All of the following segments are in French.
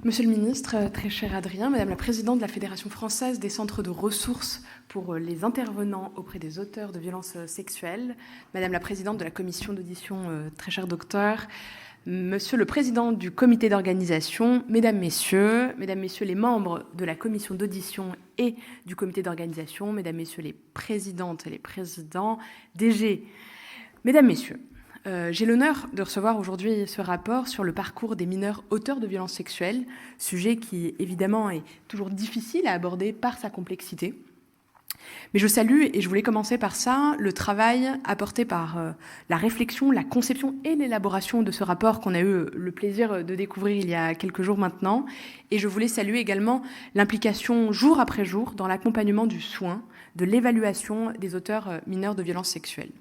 Monsieur le ministre, très cher Adrien, Madame la Présidente de la Fédération française des centres de ressources pour les intervenants auprès des auteurs de violences sexuelles, Madame la Présidente de la Commission d'audition, très cher docteur, Monsieur le Président du Comité d'organisation, Mesdames, Messieurs les membres de la Commission d'audition et du Comité d'organisation, Mesdames, Messieurs les Présidentes et les Présidents, DG, Mesdames, Messieurs, j'ai l'honneur de recevoir aujourd'hui ce rapport sur le parcours des mineurs auteurs de violences sexuelles, sujet qui évidemment est toujours difficile à aborder par sa complexité. Mais je salue, et je voulais commencer par ça, le travail apporté par la réflexion, la conception et l'élaboration de ce rapport qu'on a eu le plaisir de découvrir il y a quelques jours maintenant. Et je voulais saluer également l'implication jour après jour dans l'accompagnement du soin, de l'évaluation des auteurs mineurs de violences sexuelles.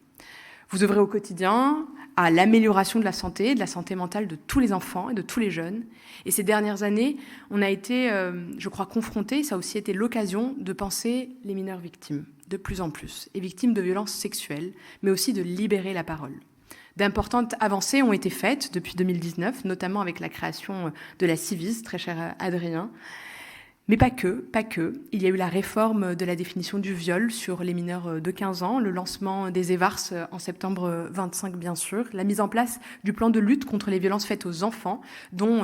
Vous œuvrez au quotidien à l'amélioration de la santé mentale de tous les enfants et de tous les jeunes. Et ces dernières années, on a été, je crois, confrontés, ça a aussi été l'occasion de penser les mineurs victimes, de plus en plus, et victimes de violences sexuelles, mais aussi de libérer la parole. D'importantes avancées ont été faites depuis 2019, notamment avec la création de la Civis, très cher Adrien. Mais pas que. Il y a eu la réforme de la définition du viol sur les mineurs de 15 ans, le lancement des EVARS en septembre 25, bien sûr, la mise en place du plan de lutte contre les violences faites aux enfants, dont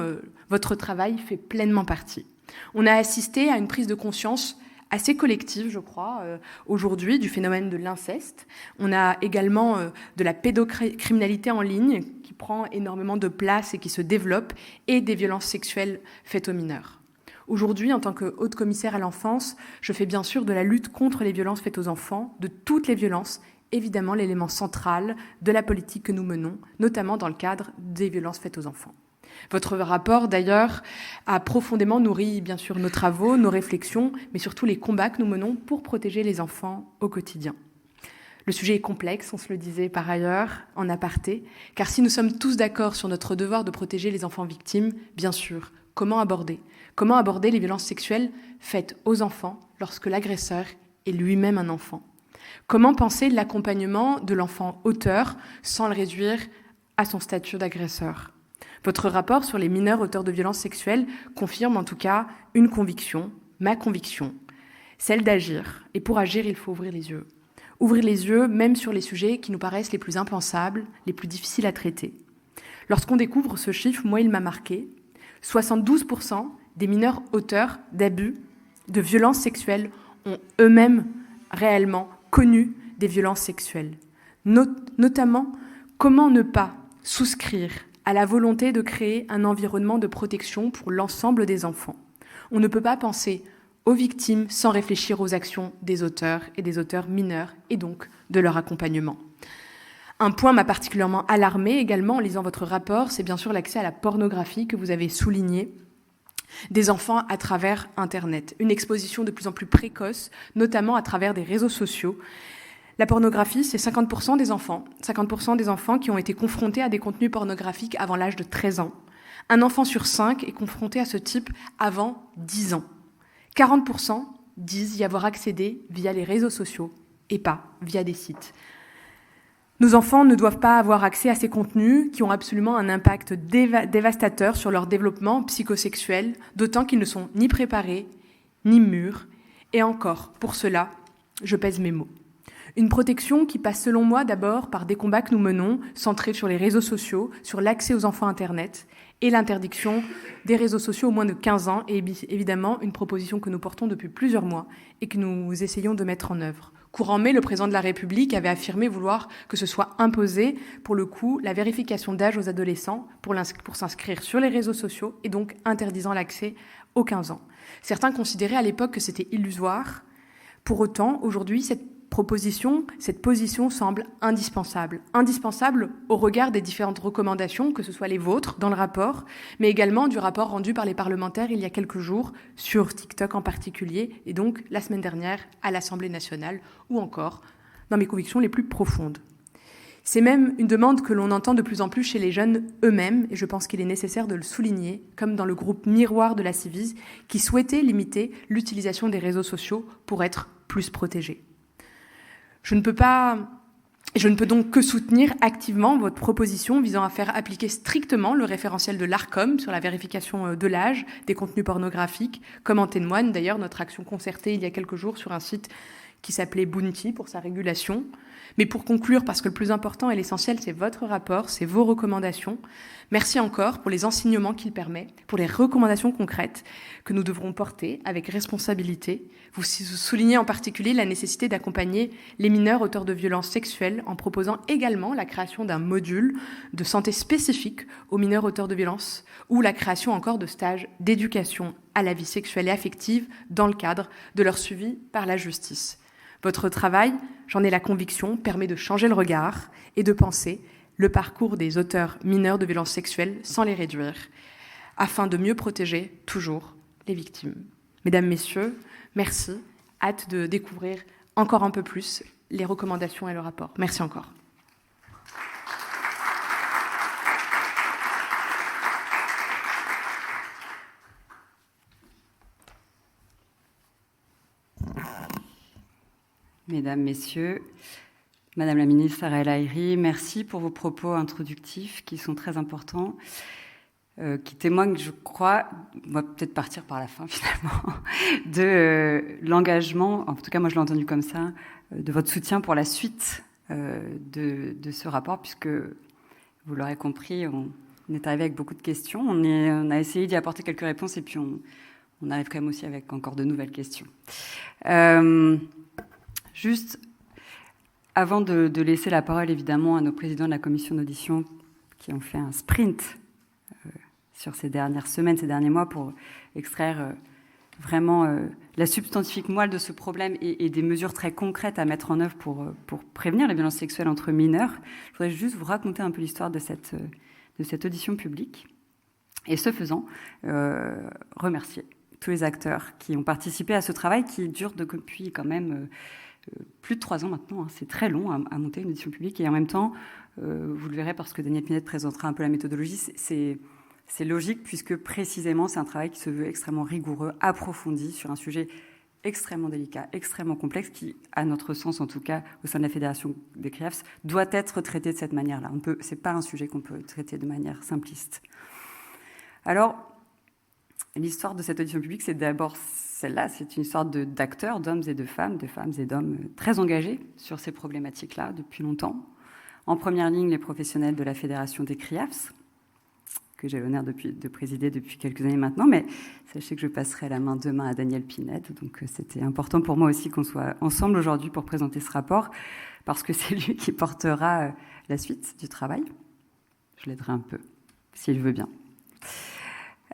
votre travail fait pleinement partie. On a assisté à une prise de conscience assez collective, je crois, aujourd'hui, du phénomène de l'inceste. On a également de la pédocriminalité en ligne qui prend énormément de place et qui se développe, et des violences sexuelles faites aux mineurs. Aujourd'hui, en tant que haute commissaire à l'enfance, je fais bien sûr de la lutte contre les violences faites aux enfants, de toutes les violences, évidemment l'élément central de la politique que nous menons, notamment dans le cadre des violences faites aux enfants. Votre rapport, d'ailleurs, a profondément nourri, bien sûr, nos travaux, nos réflexions, mais surtout les combats que nous menons pour protéger les enfants au quotidien. Le sujet est complexe, on se le disait par ailleurs, en aparté, car si nous sommes tous d'accord sur notre devoir de protéger les enfants victimes, bien sûr, comment aborder les violences sexuelles faites aux enfants lorsque l'agresseur est lui-même un enfant? Comment penser l'accompagnement de l'enfant auteur sans le réduire à son statut d'agresseur? Votre rapport sur les mineurs auteurs de violences sexuelles confirme en tout cas une conviction, ma conviction, celle d'agir. Et pour agir, il faut ouvrir les yeux. Ouvrir les yeux même sur les sujets qui nous paraissent les plus impensables, les plus difficiles à traiter. Lorsqu'on découvre ce chiffre, moi il m'a marqué, 72% des mineurs auteurs d'abus, de violences sexuelles ont eux-mêmes réellement connu des violences sexuelles. Notamment, comment ne pas souscrire à la volonté de créer un environnement de protection pour l'ensemble des enfants. On ne peut pas penser aux victimes sans réfléchir aux actions des auteurs et des auteurs mineurs et donc de leur accompagnement. Un point m'a particulièrement alarmée également en lisant votre rapport, c'est bien sûr l'accès à la pornographie que vous avez souligné des enfants à travers Internet. Une exposition de plus en plus précoce, notamment à travers des réseaux sociaux. La pornographie, c'est 50% des enfants qui ont été confrontés à des contenus pornographiques avant l'âge de 13 ans. Un enfant sur 5 est confronté à ce type avant 10 ans. 40% disent y avoir accédé via les réseaux sociaux et pas via des sites. Nos enfants ne doivent pas avoir accès à ces contenus qui ont absolument un impact dévastateur sur leur développement psychosexuel, d'autant qu'ils ne sont ni préparés, ni mûrs. Et encore, pour cela, je pèse mes mots. Une protection qui passe selon moi d'abord par des combats que nous menons, centrés sur les réseaux sociaux, sur l'accès aux enfants Internet et l'interdiction des réseaux sociaux aux moins de 15 ans, et évidemment une proposition que nous portons depuis plusieurs mois et que nous essayons de mettre en œuvre. Courant mai, le président de la République avait affirmé vouloir que ce soit imposé, pour le coup, la vérification d'âge aux adolescents pour s'inscrire sur les réseaux sociaux et donc interdisant l'accès aux 15 ans. Certains considéraient à l'époque que c'était illusoire. Pour autant, aujourd'hui, cette position semble indispensable. Indispensable au regard des différentes recommandations, que ce soit les vôtres dans le rapport, mais également du rapport rendu par les parlementaires il y a quelques jours, sur TikTok en particulier, et donc la semaine dernière à l'Assemblée nationale, ou encore dans mes convictions les plus profondes. C'est même une demande que l'on entend de plus en plus chez les jeunes eux-mêmes, et je pense qu'il est nécessaire de le souligner, comme dans le groupe Miroir de la Civis, qui souhaitait limiter l'utilisation des réseaux sociaux pour être plus protégés. Je ne peux pas Et je ne peux donc que soutenir activement votre proposition visant à faire appliquer strictement le référentiel de l'Arcom sur la vérification de l'âge des contenus pornographiques, comme en témoigne d'ailleurs notre action concertée il y a quelques jours sur un site qui s'appelait Bounty pour sa régulation. Mais pour conclure, parce que le plus important et l'essentiel, c'est votre rapport, c'est vos recommandations. Merci encore pour les enseignements qu'il permet, pour les recommandations concrètes que nous devrons porter avec responsabilité. Vous soulignez en particulier la nécessité d'accompagner les mineurs auteurs de violences sexuelles en proposant également la création d'un module de santé spécifique aux mineurs auteurs de violences ou la création encore de stages d'éducation à la vie sexuelle et affective dans le cadre de leur suivi par la justice. Votre travail, j'en ai la conviction, permet de changer le regard et de penser le parcours des auteurs mineurs de violences sexuelles sans les réduire, afin de mieux protéger toujours les victimes. Mesdames, Messieurs, merci. Hâte de découvrir encore un peu plus les recommandations et le rapport. Merci encore. Mesdames, Messieurs, Madame la ministre Sarah El Haïry, merci pour vos propos introductifs qui sont très importants, qui témoignent, je crois, on va peut-être partir par la fin finalement, de l'engagement, en tout cas moi je l'ai entendu comme ça, de votre soutien pour la suite de ce rapport, puisque vous l'aurez compris, on est arrivé avec beaucoup de questions, on a essayé d'y apporter quelques réponses et puis on arrive quand même aussi avec encore de nouvelles questions. Juste, avant de laisser la parole évidemment à nos présidents de la commission d'audition qui ont fait un sprint sur ces dernières semaines, ces derniers mois pour extraire vraiment la substantifique moelle de ce problème et des mesures très concrètes à mettre en œuvre pour prévenir les violences sexuelles entre mineurs, je voudrais juste vous raconter un peu l'histoire de cette audition publique et ce faisant, remercier tous les acteurs qui ont participé à ce travail qui dure depuis quand même plus de 3 ans maintenant, hein. C'est très long à monter une audition publique et en même temps, vous le verrez parce que Daniel Pinette présentera un peu la méthodologie, c'est logique puisque précisément c'est un travail qui se veut extrêmement rigoureux, approfondi sur un sujet extrêmement délicat, extrêmement complexe qui, à notre sens en tout cas, au sein de la Fédération des CRIEFS, doit être traité de cette manière-là. C'est pas un sujet qu'on peut traiter de manière simpliste. Alors, l'histoire de cette audition publique, c'est d'abord celle-là, c'est une histoire d'acteurs, d'hommes et de femmes et d'hommes très engagés sur ces problématiques-là depuis longtemps. En première ligne, les professionnels de la Fédération des CRIEFS, que j'ai l'honneur de présider depuis quelques années maintenant, mais sachez que je passerai la main demain à Daniel Pinette, donc c'était important pour moi aussi qu'on soit ensemble aujourd'hui pour présenter ce rapport, parce que c'est lui qui portera la suite du travail. Je l'aiderai un peu, s'il veut bien.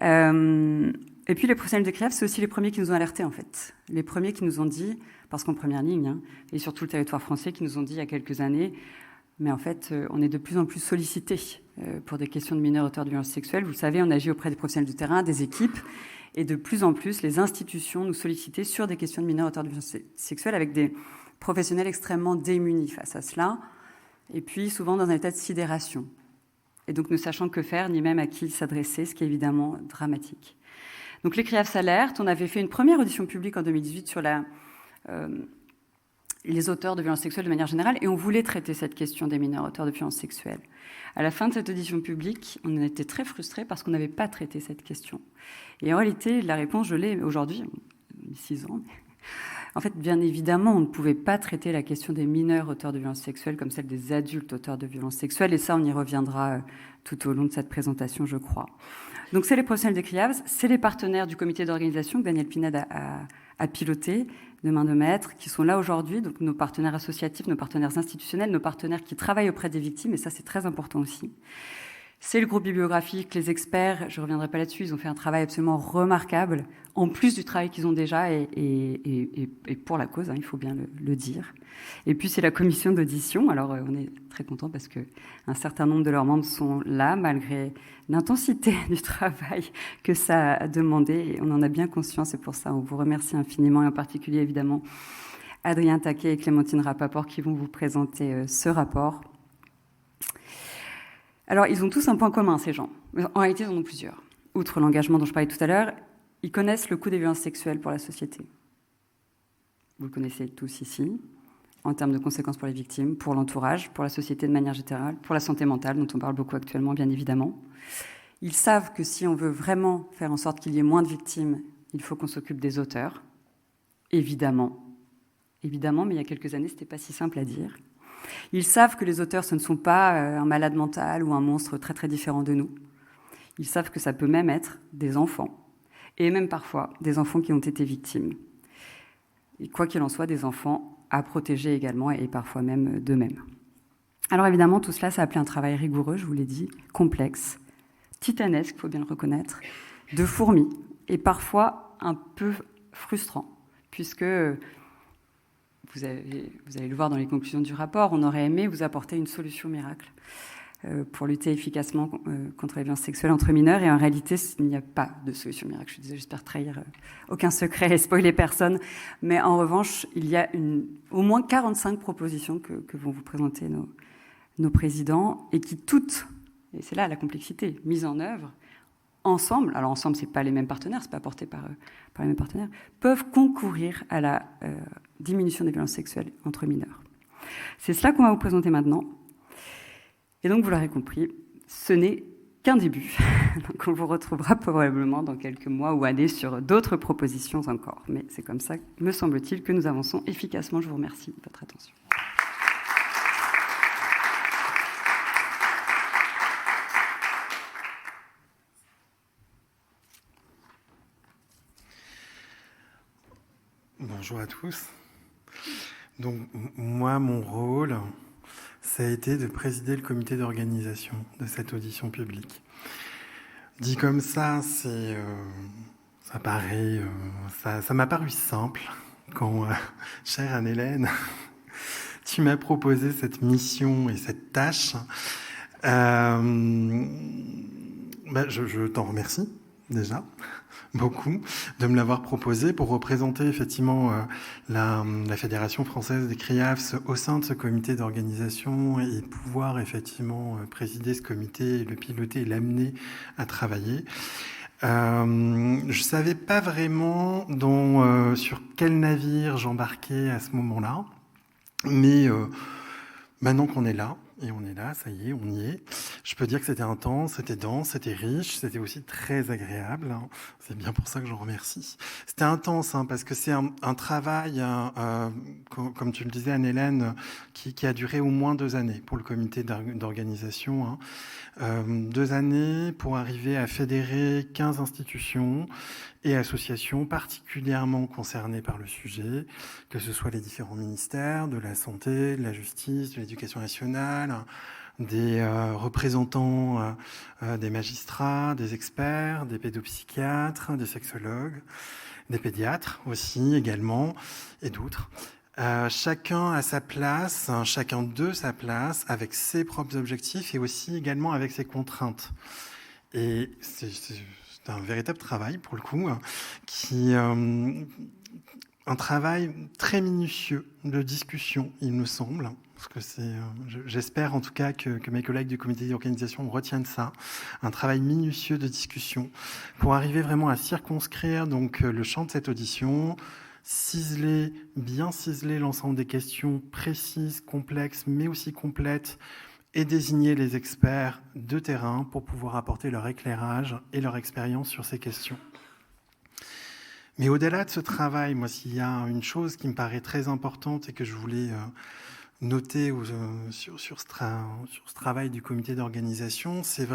Et puis les professionnels de CRIEFS, c'est aussi les premiers qui nous ont alertés en fait. Les premiers qui nous ont dit, parce qu'en première ligne, hein, et sur tout le territoire français, qui nous ont dit il y a quelques années, mais en fait, on est de plus en plus sollicités pour des questions de mineurs auteurs de violences sexuelles. Vous le savez, on agit auprès des professionnels du terrain, des équipes, et de plus en plus, les institutions nous sollicitent sur des questions de mineurs auteurs de violences sexuelles avec des professionnels extrêmement démunis face à cela, et puis souvent dans un état de sidération. Et donc ne sachant que faire, ni même à qui s'adresser, ce qui est évidemment dramatique. Donc les CRIEFS alertent. On avait fait une première audition publique en 2018 sur les auteurs de violences sexuelles de manière générale, et on voulait traiter cette question des mineurs auteurs de violences sexuelles. À la fin de cette audition publique, on était très frustrés parce qu'on n'avait pas traité cette question. Et en réalité, la réponse, je l'ai aujourd'hui, 6 ans. En fait, bien évidemment, on ne pouvait pas traiter la question des mineurs auteurs de violences sexuelles comme celle des adultes auteurs de violences sexuelles, et ça, on y reviendra tout au long de cette présentation, je crois. Donc, c'est les professionnels des CRIEFS, c'est les partenaires du comité d'organisation que Daniel Pinette a piloté de main de maître, qui sont là aujourd'hui, donc nos partenaires associatifs, nos partenaires institutionnels, nos partenaires qui travaillent auprès des victimes, et ça, c'est très important aussi. C'est le groupe bibliographique, les experts, je ne reviendrai pas là-dessus, ils ont fait un travail absolument remarquable, en plus du travail qu'ils ont déjà, et pour la cause, hein, il faut bien le dire. Et puis c'est la commission d'audition, alors on est très content parce qu'un certain nombre de leurs membres sont là, malgré l'intensité du travail que ça a demandé, et on en a bien conscience, et pour ça on vous remercie infiniment, et en particulier évidemment Adrien Taquet et Clémentine Rapaport qui vont vous présenter ce rapport. Alors, ils ont tous un point commun, ces gens. En réalité, ils en ont plusieurs. Outre l'engagement dont je parlais tout à l'heure, ils connaissent le coût des violences sexuelles pour la société. Vous le connaissez tous ici. en termes de conséquences pour les victimes, pour l'entourage, pour la société de manière générale, pour la santé mentale, dont on parle beaucoup actuellement, bien évidemment. Ils savent que si on veut vraiment faire en sorte qu'il y ait moins de victimes, il faut qu'on s'occupe des auteurs, évidemment. Évidemment, mais il y a quelques années, ce n'était pas si simple à dire. Ils savent que les auteurs, ce ne sont pas un malade mental ou un monstre très très différent de nous. Ils savent que ça peut même être des enfants, et même parfois des enfants qui ont été victimes. Et quoi qu'il en soit, des enfants à protéger également, et parfois même d'eux-mêmes. Alors évidemment, tout cela, ça a appelé un travail rigoureux, je vous l'ai dit, complexe, titanesque, il faut bien le reconnaître, de fourmi, et parfois un peu frustrant, puisque, vous allez le voir dans les conclusions du rapport, on aurait aimé vous apporter une solution miracle pour lutter efficacement contre les violences sexuelles entre mineurs, et en réalité, il n'y a pas de solution miracle. Je suis désolée, j'espère trahir aucun secret et spoiler personne, mais en revanche, il y a au moins 45 propositions que vont vous présenter nos présidents, et qui toutes, et c'est là la complexité, mises en œuvre, ensemble, alors ensemble, ce n'est pas les mêmes partenaires, ce n'est pas porté par les mêmes partenaires, peuvent concourir à la diminution des violences sexuelles entre mineurs. C'est cela qu'on va vous présenter maintenant. Et donc, vous l'aurez compris, ce n'est qu'un début. Donc, on vous retrouvera probablement dans quelques mois ou années sur d'autres propositions encore. Mais c'est comme ça, me semble-t-il, que nous avançons efficacement. Je vous remercie de votre attention. Bonjour à tous. Donc, moi, mon rôle, ça a été de présider le comité d'organisation de cette audition publique. Dit comme ça, ça m'a paru simple quand, chère Anne-Hélène, tu m'as proposé cette mission et cette tâche. Je t'en remercie déjà beaucoup de me l'avoir proposé pour représenter effectivement la Fédération française des CRIAFS au sein de ce comité d'organisation et pouvoir effectivement présider ce comité, le piloter et l'amener à travailler. Je savais pas vraiment sur quel navire j'embarquais à ce moment-là, mais maintenant qu'on est là, et on est là, ça y est, on y est. Je peux dire que c'était intense, c'était dense, c'était riche, c'était aussi très agréable. C'est bien pour ça que j'en remercie. C'était intense, parce que c'est un travail, comme tu le disais, Anne-Hélène, qui a duré au moins 2 années pour le comité d'organisation. 2 années pour arriver à fédérer 15 institutions et associations particulièrement concernées par le sujet, que ce soit les différents ministères, de la santé, de la justice, de l'éducation nationale, des représentants des magistrats, des experts, des pédopsychiatres, des sexologues, des pédiatres aussi également, et d'autres. Chacun à sa place, chacun de sa place, avec ses propres objectifs et aussi également avec ses contraintes. Et c'est un véritable travail, pour le coup, un travail très minutieux de discussion, il me semble, parce que j'espère en tout cas que mes collègues du comité d'organisation retiennent ça, un travail minutieux de discussion pour arriver vraiment à circonscrire donc le champ de cette audition, bien ciseler l'ensemble des questions précises, complexes, mais aussi complètes, et désigner les experts de terrain pour pouvoir apporter leur éclairage et leur expérience sur ces questions. Mais au-delà de ce travail, moi, s'il y a une chose qui me paraît très importante et que je voulais noter sur ce travail du comité d'organisation, c'est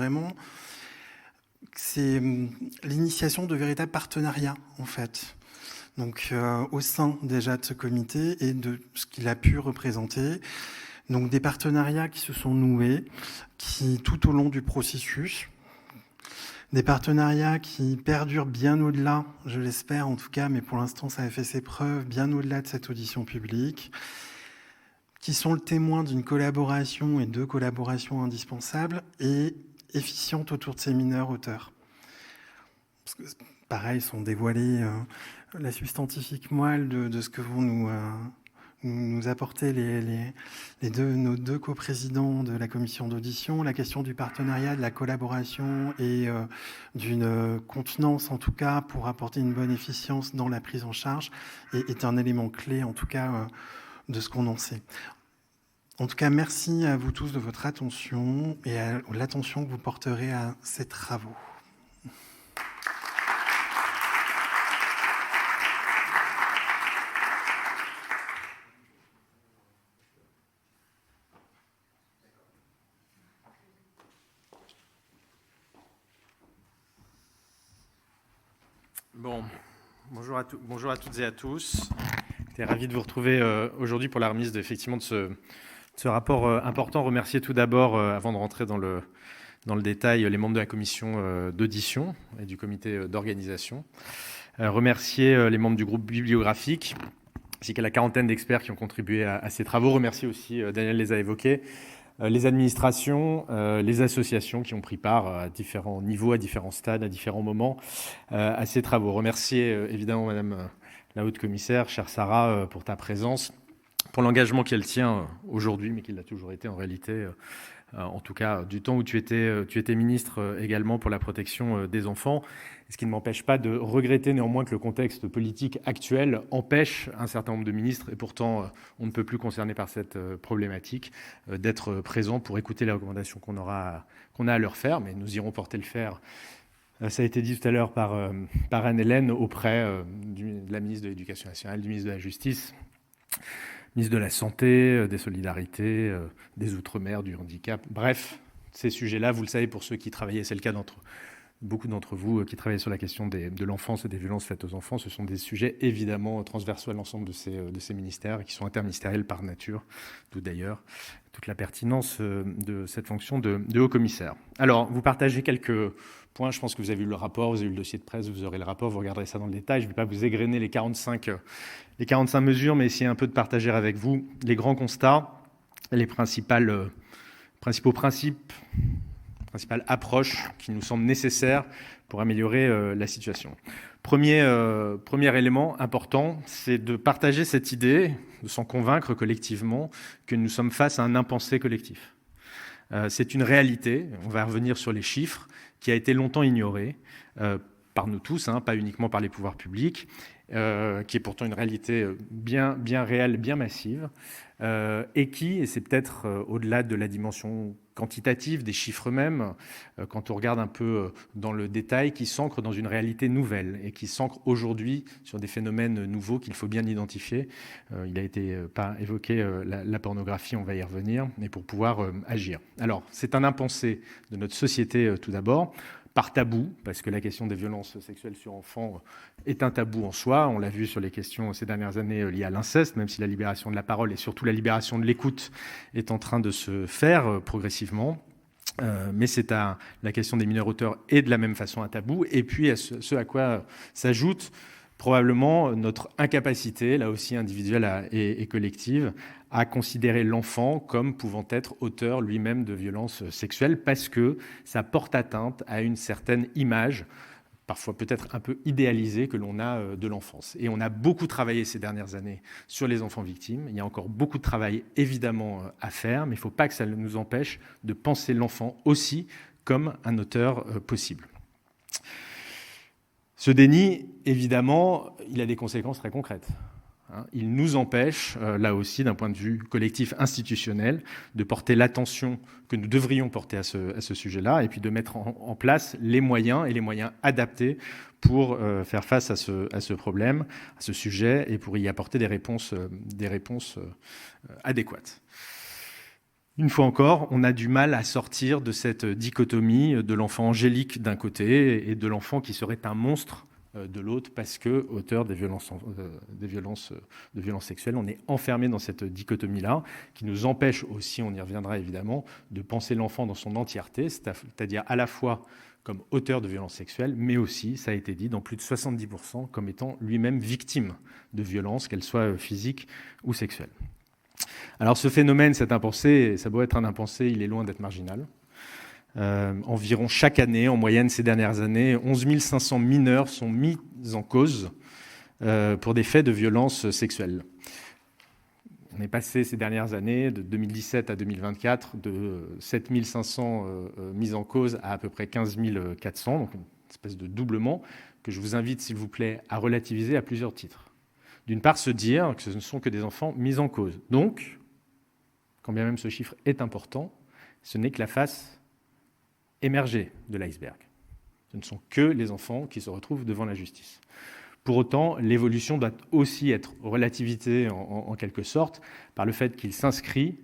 l'initiation de véritables partenariats, en fait. Donc, au sein déjà de ce comité et de ce qu'il a pu représenter. Donc des partenariats qui se sont noués, qui tout au long du processus, des partenariats qui perdurent bien au-delà, je l'espère en tout cas, mais pour l'instant ça a fait ses preuves, bien au-delà de cette audition publique, qui sont le témoin d'une collaboration et de collaborations indispensables et efficientes autour de ces mineurs auteurs. Parce que, pareil, sont dévoilés la substantifique moelle de ce que vont nous apporter nos deux coprésidents de la commission d'audition, la question du partenariat, de la collaboration et d'une contenance, en tout cas, pour apporter une bonne efficience dans la prise en charge, est un élément clé, en tout cas, de ce qu'on en sait. En tout cas, merci à vous tous de votre attention et à l'attention que vous porterez à ces travaux. Bon, bonjour à toutes et à tous. J'étais ravi de vous retrouver aujourd'hui pour la remise effectivement de ce rapport important. Remercier tout d'abord, avant de rentrer dans le détail, les membres de la commission d'audition et du comité d'organisation. Remercier les membres du groupe bibliographique, ainsi qu'à la quarantaine d'experts qui ont contribué à ces travaux. Remercier aussi, Daniel les a évoqués, les administrations, les associations qui ont pris part à différents niveaux, à différents stades, à différents moments à ces travaux. Remercier évidemment Madame la Haute Commissaire, chère Sarah, pour ta présence, pour l'engagement qu'elle tient aujourd'hui, mais qu'il a toujours été en réalité, en tout cas du temps où tu étais ministre également pour la protection des enfants. Ce qui ne m'empêche pas de regretter néanmoins que le contexte politique actuel empêche un certain nombre de ministres, et pourtant on ne peut plus concerner par cette problématique, d'être présents pour écouter les recommandations qu'on a à leur faire, mais nous irons porter le fer. Ça a été dit tout à l'heure par Anne-Hélène auprès de la ministre de l'Éducation nationale, du ministre de la Justice, ministre de la Santé, des Solidarités, des Outre-mer, du handicap. Bref, ces sujets-là, vous le savez pour ceux qui travaillaient, c'est le cas beaucoup d'entre vous qui travaillent sur la question de l'enfance et des violences faites aux enfants. Ce sont des sujets évidemment transversaux à l'ensemble de ces ministères et qui sont interministériels par nature, d'où d'ailleurs toute la pertinence de cette fonction de haut-commissaire. Alors, vous partagez quelques points. Je pense que vous avez eu le rapport, vous avez eu le dossier de presse, vous aurez le rapport, vous regarderez ça dans le détail. Je ne vais pas vous égrener les 45 mesures, mais essayer un peu de partager avec vous les grands constats, les principaux principes, principales approches qui nous semblent nécessaires pour améliorer la situation. Premier élément important, c'est de partager cette idée, de s'en convaincre collectivement que nous sommes face à un impensé collectif. C'est une réalité, on va revenir sur les chiffres, qui a été longtemps ignorée par nous tous, pas uniquement par les pouvoirs publics, qui est pourtant une réalité bien réelle, bien massive, et c'est peut-être au-delà de la dimension quantitative, des chiffres même, quand on regarde un peu dans le détail, qui s'ancre dans une réalité nouvelle et qui s'ancre aujourd'hui sur des phénomènes nouveaux qu'il faut bien identifier. Il a été pas évoqué la pornographie, on va y revenir, mais pour pouvoir agir. Alors, c'est un impensé de notre société tout d'abord, par tabou, parce que la question des violences sexuelles sur enfants est un tabou en soi. On l'a vu sur les questions ces dernières années liées à l'inceste, même si la libération de la parole et surtout la libération de l'écoute est en train de se faire progressivement. Mais c'est à la question des mineurs auteurs et de la même façon un tabou. Et puis à ce à quoi s'ajoute probablement notre incapacité, là aussi individuelle et collective, à considérer l'enfant comme pouvant être auteur lui-même de violences sexuelles, parce que ça porte atteinte à une certaine image, parfois peut-être un peu idéalisée, que l'on a de l'enfance. Et on a beaucoup travaillé ces dernières années sur les enfants victimes. Il y a encore beaucoup de travail évidemment à faire, mais il ne faut pas que ça nous empêche de penser l'enfant aussi comme un auteur possible. Ce déni, évidemment, il a des conséquences très concrètes. Il nous empêche, là aussi, d'un point de vue collectif institutionnel, de porter l'attention que nous devrions porter à ce sujet-là, et puis de mettre en place les moyens adaptés pour faire face à ce problème, à ce sujet, et pour y apporter des réponses adéquates. Une fois encore, on a du mal à sortir de cette dichotomie de l'enfant angélique d'un côté et de l'enfant qui serait un monstre de l'autre, parce que auteur des violences sexuelles. On est enfermé dans cette dichotomie-là, qui nous empêche aussi, on y reviendra évidemment, de penser l'enfant dans son entièreté, c'est-à-dire à la fois comme auteur de violences sexuelles, mais aussi, ça a été dit, dans plus de 70%, comme étant lui-même victime de violences, qu'elles soient physiques ou sexuelles. Alors ce phénomène, cet impensé, ça doit être un impensé, il est loin d'être marginal. Environ chaque année, en moyenne ces dernières années, 11 500 mineurs sont mis en cause pour des faits de violences sexuelles. On est passé ces dernières années, de 2017 à 2024, de 7 500 mises en cause à peu près 15 400, donc une espèce de doublement que je vous invite, s'il vous plaît, à relativiser à plusieurs titres. D'une part, se dire que ce ne sont que des enfants mis en cause. Donc, quand bien même ce chiffre est important, ce n'est que la face émergée de l'iceberg. Ce ne sont que les enfants qui se retrouvent devant la justice. Pour autant, l'évolution doit aussi être relativisée en quelque sorte par le fait qu'il s'inscrit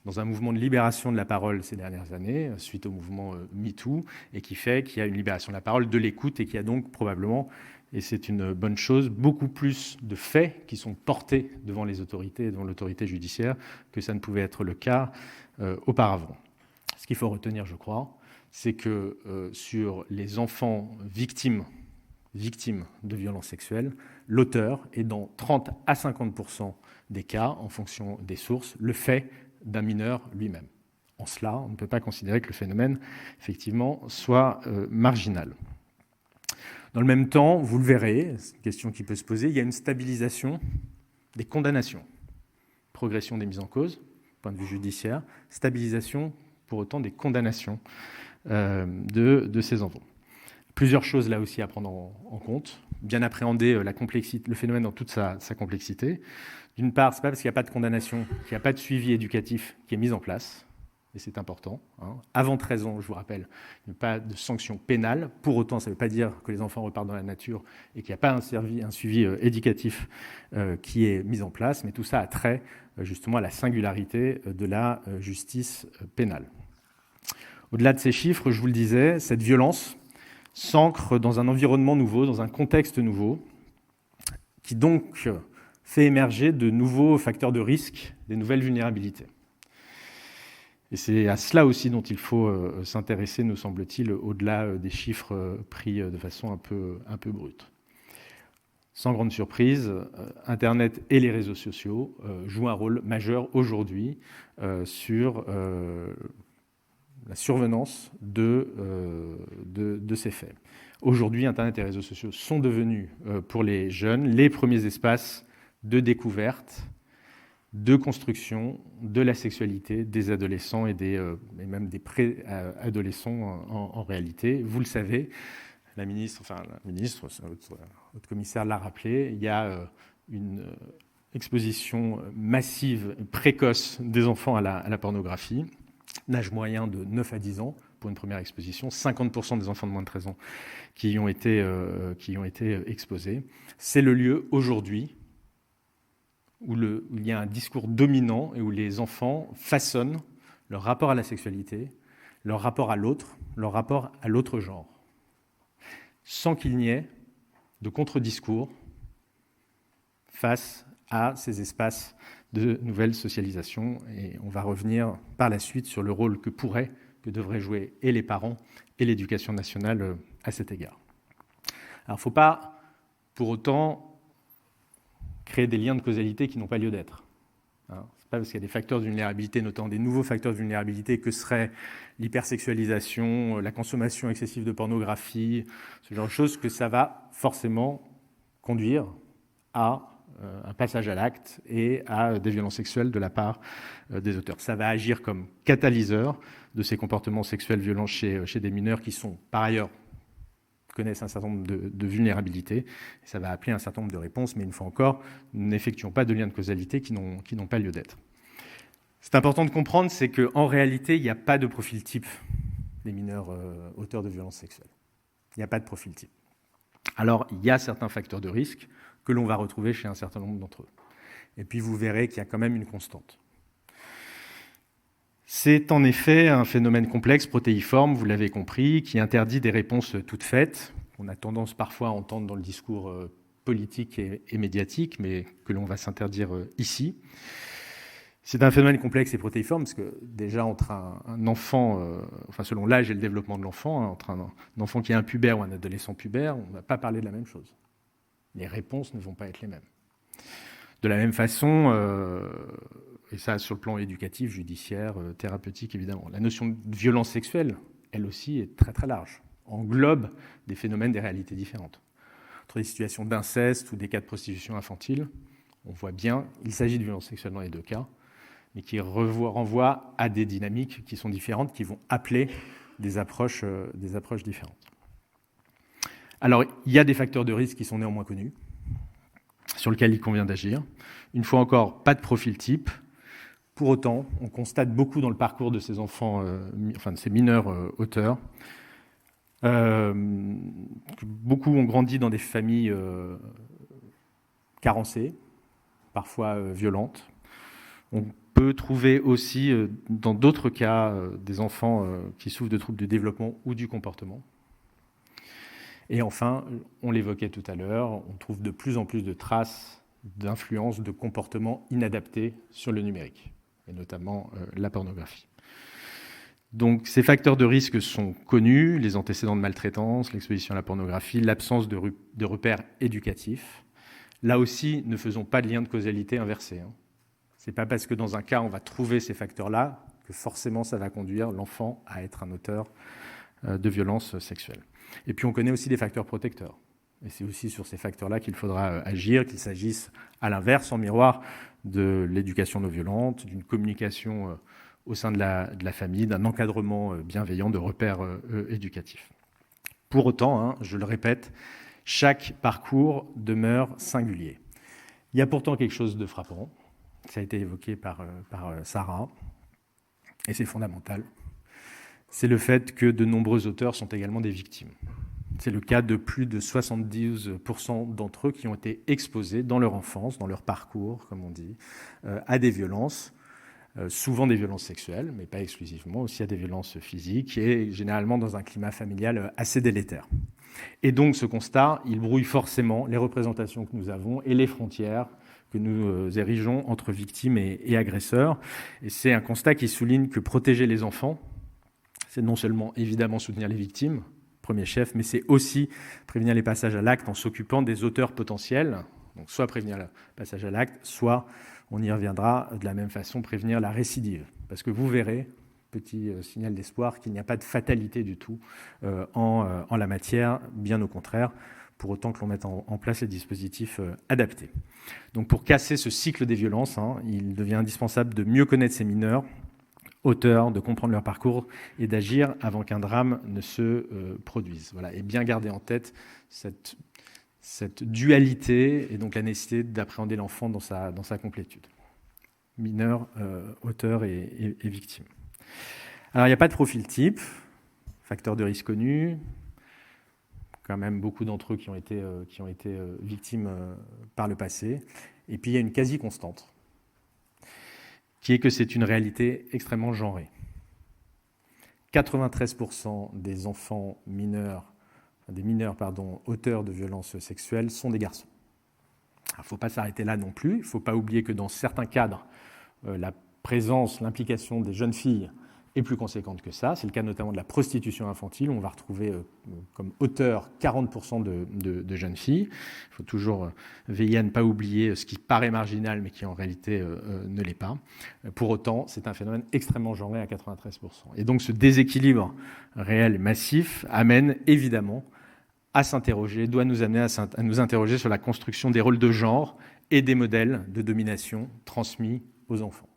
dans un mouvement de libération de la parole ces dernières années, suite au mouvement MeToo, et qui fait qu'il y a une libération de la parole, de l'écoute, et qu'il y a donc probablement, et c'est une bonne chose, beaucoup plus de faits qui sont portés devant les autorités et devant l'autorité judiciaire que ça ne pouvait être le cas auparavant. Ce qu'il faut retenir, je crois, c'est que sur les enfants victimes de violences sexuelles, l'auteur est dans 30 à 50% des cas, en fonction des sources, le fait d'un mineur lui-même. En cela, on ne peut pas considérer que le phénomène, effectivement, soit marginal. Dans le même temps, vous le verrez, c'est une question qui peut se poser, il y a une stabilisation des condamnations. Progression des mises en cause, point de vue judiciaire, stabilisation, pour autant, des condamnations de ces enfants. Plusieurs choses là aussi à prendre en compte, bien appréhender la complexité, le phénomène dans toute sa complexité. D'une part, ce n'est pas parce qu'il n'y a pas de condamnation, qu'il n'y a pas de suivi éducatif qui est mis en place, et c'est important. Avant 13 ans, je vous rappelle, il n'y a pas de sanction pénale. Pour autant, ça ne veut pas dire que les enfants repartent dans la nature et qu'il n'y a pas un suivi éducatif qui est mis en place, mais tout ça a trait justement à la singularité de la justice pénale. Au-delà de ces chiffres, je vous le disais, cette violence s'ancre dans un environnement nouveau, dans un contexte nouveau, qui donc fait émerger de nouveaux facteurs de risque, des nouvelles vulnérabilités. Et c'est à cela aussi dont il faut s'intéresser, nous semble-t-il, au-delà des chiffres pris de façon un peu brute. Sans grande surprise, Internet et les réseaux sociaux jouent un rôle majeur aujourd'hui sur la survenance de ces faits. Aujourd'hui, Internet et les réseaux sociaux sont devenus, pour les jeunes, les premiers espaces de découverte, de construction de la sexualité des adolescents et même des pré-adolescents en réalité. Vous le savez, la ministre, votre commissaire l'a rappelé, il y a une exposition massive, précoce des enfants à la pornographie. L'âge moyen de 9 à 10 ans pour une première exposition, 50% des enfants de moins de 13 ans qui y ont été exposés. C'est le lieu aujourd'hui où il y a un discours dominant et où les enfants façonnent leur rapport à la sexualité, leur rapport à l'autre, leur rapport à l'autre genre, sans qu'il n'y ait de contre-discours face à ces espaces de nouvelle socialisation. Et on va revenir par la suite sur le rôle que devraient jouer et les parents et l'éducation nationale à cet égard. Alors, il ne faut pas, pour autant, créer des liens de causalité qui n'ont pas lieu d'être. Ce n'est pas parce qu'il y a des facteurs de vulnérabilité, notamment des nouveaux facteurs de vulnérabilité, que seraient l'hypersexualisation, la consommation excessive de pornographie, ce genre de choses, que ça va forcément conduire à un passage à l'acte et à des violences sexuelles de la part des auteurs. Ça va agir comme catalyseur de ces comportements sexuels violents chez des mineurs qui sont, par ailleurs, connaissent un certain nombre de vulnérabilités. Ça va appeler un certain nombre de réponses, mais une fois encore, n'effectuons pas de liens de causalité qui n'ont pas lieu d'être. C'est important de comprendre, c'est qu'en réalité, il n'y a pas de profil type des mineurs auteurs de violences sexuelles. Il n'y a pas de profil type. Alors, il y a certains facteurs de risque que l'on va retrouver chez un certain nombre d'entre eux. Et puis, vous verrez qu'il y a quand même une constante. C'est en effet un phénomène complexe, protéiforme, vous l'avez compris, qui interdit des réponses toutes faites. On a tendance parfois à entendre dans le discours politique et médiatique, mais que l'on va s'interdire ici. C'est un phénomène complexe et protéiforme, parce que déjà entre un enfant, selon l'âge et le développement de l'enfant, entre un enfant qui est un pubère ou un adolescent pubère, on ne va pas parler de la même chose. Les réponses ne vont pas être les mêmes. De la même façon, et ça sur le plan éducatif, judiciaire, thérapeutique évidemment, la notion de violence sexuelle, elle aussi, est très très large, englobe des phénomènes, des réalités différentes. Entre des situations d'inceste ou des cas de prostitution infantile, on voit bien, il s'agit de violence sexuelle dans les deux cas, mais qui renvoient à des dynamiques qui sont différentes, qui vont appeler des approches différentes. Alors, il y a des facteurs de risque qui sont néanmoins connus. sur lequel il convient d'agir. Une fois encore, pas de profil type. Pour autant, on constate beaucoup dans le parcours de ces enfants, de ces mineurs auteurs, que beaucoup ont grandi dans des familles carencées, parfois violentes. On peut trouver aussi, dans d'autres cas, des enfants qui souffrent de troubles du développement ou du comportement. Et enfin, on l'évoquait tout à l'heure, on trouve de plus en plus de traces d'influence de comportements inadaptés sur le numérique, et notamment la pornographie. Donc ces facteurs de risque sont connus, les antécédents de maltraitance, l'exposition à la pornographie, l'absence de repères éducatifs. Là aussi, ne faisons pas de lien de causalité inversé. Ce n'est pas parce que dans un cas, on va trouver ces facteurs-là que forcément ça va conduire l'enfant à être un auteur de violences sexuelles. Et puis on connaît aussi des facteurs protecteurs. Et c'est aussi sur ces facteurs-là qu'il faudra agir, qu'il s'agisse à l'inverse, en miroir, de l'éducation non violente, d'une communication au sein de la famille, d'un encadrement bienveillant, de repères éducatifs. Pour autant, je le répète, chaque parcours demeure singulier. Il y a pourtant quelque chose de frappant, ça a été évoqué par Sarah, et c'est fondamental. C'est le fait que de nombreux auteurs sont également des victimes. C'est le cas de plus de 72% d'entre eux qui ont été exposés dans leur enfance, dans leur parcours, comme on dit, à des violences, souvent des violences sexuelles, mais pas exclusivement, aussi à des violences physiques, et généralement dans un climat familial assez délétère. Et donc ce constat, il brouille forcément les représentations que nous avons et les frontières que nous érigeons entre victimes et agresseurs. Et c'est un constat qui souligne que protéger les enfants, c'est non seulement évidemment soutenir les victimes, premier chef, mais c'est aussi prévenir les passages à l'acte en s'occupant des auteurs potentiels. Donc soit prévenir le passage à l'acte, soit, on y reviendra, de la même façon, prévenir la récidive. Parce que vous verrez, petit signal d'espoir, qu'il n'y a pas de fatalité du tout en la matière, bien au contraire, pour autant que l'on mette en place les dispositifs adaptés. Donc pour casser ce cycle des violences, il devient indispensable de mieux connaître ces mineurs, auteurs, de comprendre leur parcours et d'agir avant qu'un drame ne se produise. Voilà, et bien garder en tête cette dualité et donc la nécessité d'appréhender l'enfant dans sa complétude. Mineur, auteur et victime. Alors, il n'y a pas de profil type, facteur de risque connu, quand même beaucoup d'entre eux qui ont été victimes par le passé. Et puis, il y a une quasi-constante, qui est que c'est une réalité extrêmement genrée. 93% des enfants mineurs, auteurs de violences sexuelles sont des garçons. Il ne faut pas s'arrêter là non plus. Il ne faut pas oublier que dans certains cadres, la présence, l'implication des jeunes filles est plus conséquente que ça. C'est le cas notamment de la prostitution infantile, où on va retrouver comme auteurs 40% de jeunes filles. Il faut toujours veiller à ne pas oublier ce qui paraît marginal, mais qui en réalité ne l'est pas. Pour autant, c'est un phénomène extrêmement genré à 93%. Et donc ce déséquilibre réel et massif amène évidemment à s'interroger, doit nous amener à nous interroger sur la construction des rôles de genre et des modèles de domination transmis aux enfants.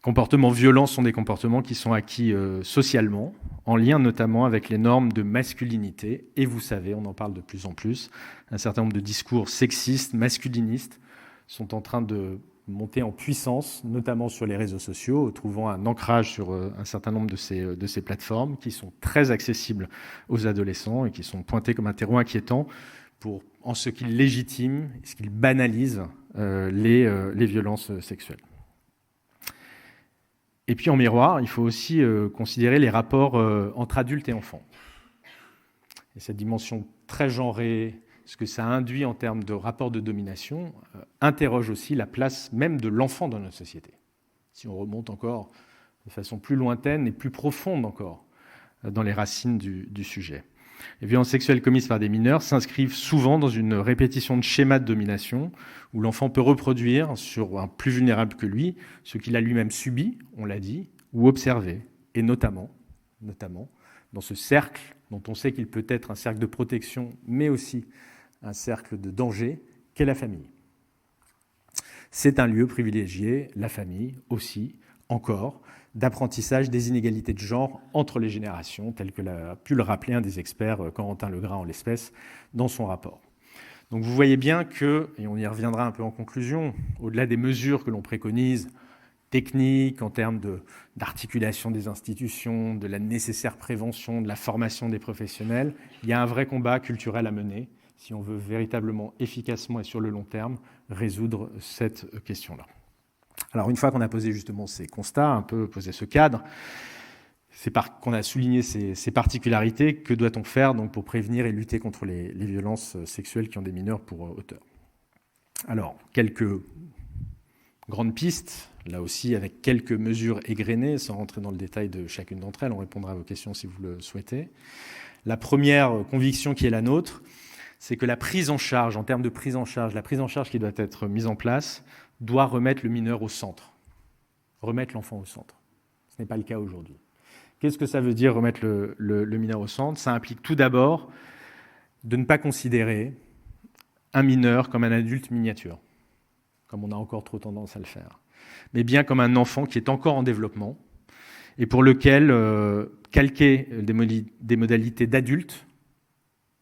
Comportements violents sont des comportements qui sont acquis socialement, en lien notamment avec les normes de masculinité. Et vous savez, on en parle de plus en plus, un certain nombre de discours sexistes, masculinistes, sont en train de monter en puissance, notamment sur les réseaux sociaux, trouvant un ancrage sur un certain nombre de ces plateformes qui sont très accessibles aux adolescents et qui sont pointées comme un terreau inquiétant en ce qu'ils légitiment, ce qu'ils banalisent les violences sexuelles. Et puis en miroir, il faut aussi considérer les rapports entre adultes et enfants. Et cette dimension très genrée, ce que ça induit en termes de rapports de domination, interroge aussi la place même de l'enfant dans notre société. Si on remonte encore de façon plus lointaine et plus profonde encore dans les racines du sujet. Les violences sexuelles commises par des mineurs s'inscrivent souvent dans une répétition de schémas de domination où l'enfant peut reproduire sur un plus vulnérable que lui ce qu'il a lui-même subi, on l'a dit, ou observé, et notamment dans ce cercle dont on sait qu'il peut être un cercle de protection, mais aussi un cercle de danger, qu'est la famille. C'est un lieu privilégié, la famille aussi, encore, d'apprentissage des inégalités de genre entre les générations, tel que l'a pu le rappeler un des experts, Corentin Legras en l'espèce, dans son rapport. Donc vous voyez bien que, et on y reviendra un peu en conclusion, au-delà des mesures que l'on préconise, techniques, en termes d'articulation des institutions, de la nécessaire prévention, de la formation des professionnels, il y a un vrai combat culturel à mener si on veut véritablement, efficacement et sur le long terme, résoudre cette question-là. Alors une fois qu'on a posé justement ces constats, un peu posé ce cadre, qu'on a souligné ces particularités, que doit-on faire donc, pour prévenir et lutter contre les violences sexuelles qui ont des mineurs pour auteurs? Alors, quelques grandes pistes, là aussi avec quelques mesures égrenées, sans rentrer dans le détail de chacune d'entre elles, on répondra à vos questions si vous le souhaitez. La première conviction qui est la nôtre, c'est que la prise en charge, en termes de prise en charge, la prise en charge qui doit être mise en place, doit remettre le mineur au centre, remettre l'enfant au centre. Ce n'est pas le cas aujourd'hui. Qu'est-ce que ça veut dire remettre le mineur au centre? Ça implique tout d'abord de ne pas considérer un mineur comme un adulte miniature, comme on a encore trop tendance à le faire, mais bien comme un enfant qui est encore en développement et pour lequel calquer des modalités d'adulte,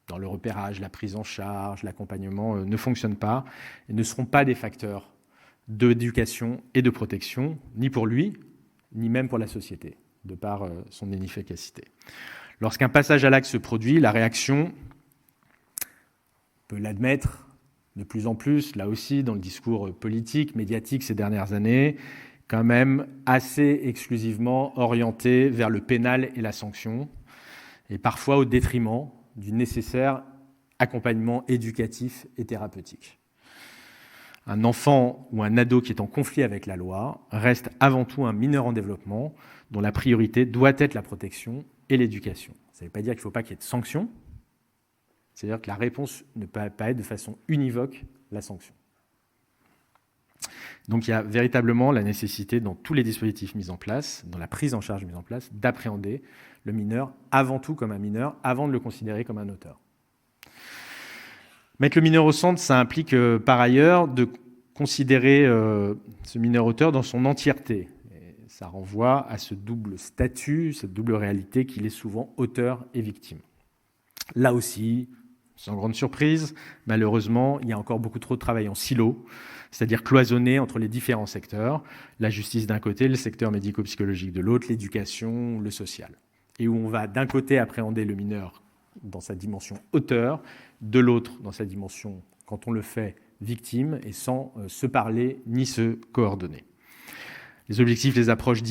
dans le repérage, la prise en charge, l'accompagnement, ne fonctionne pas et ne seront pas des facteurs d'éducation et de protection, ni pour lui, ni même pour la société, de par son inefficacité. Lorsqu'un passage à l'acte se produit, la réaction, on peut l'admettre de plus en plus, là aussi, dans le discours politique, médiatique ces dernières années, quand même assez exclusivement orientée vers le pénal et la sanction, et parfois au détriment du nécessaire accompagnement éducatif et thérapeutique. Un enfant ou un ado qui est en conflit avec la loi reste avant tout un mineur en développement dont la priorité doit être la protection et l'éducation. Ça ne veut pas dire qu'il ne faut pas qu'il y ait de sanctions, c'est-à-dire que la réponse ne peut pas être de façon univoque la sanction. Donc il y a véritablement la nécessité dans tous les dispositifs mis en place, dans la prise en charge mise en place, d'appréhender le mineur avant tout comme un mineur, avant de le considérer comme un auteur. Mettre le mineur au centre, ça implique par ailleurs de considérer ce mineur auteur dans son entièreté. Et ça renvoie à ce double statut, cette double réalité qu'il est souvent auteur et victime. Là aussi, sans grande surprise, malheureusement, il y a encore beaucoup trop de travail en silo, c'est-à-dire cloisonné entre les différents secteurs, la justice d'un côté, le secteur médico-psychologique de l'autre, l'éducation, le social. Et où on va d'un côté appréhender le mineur dans sa dimension auteur, de l'autre dans sa dimension, quand on le fait, victime, et sans se parler ni se coordonner. Les objectifs, les approches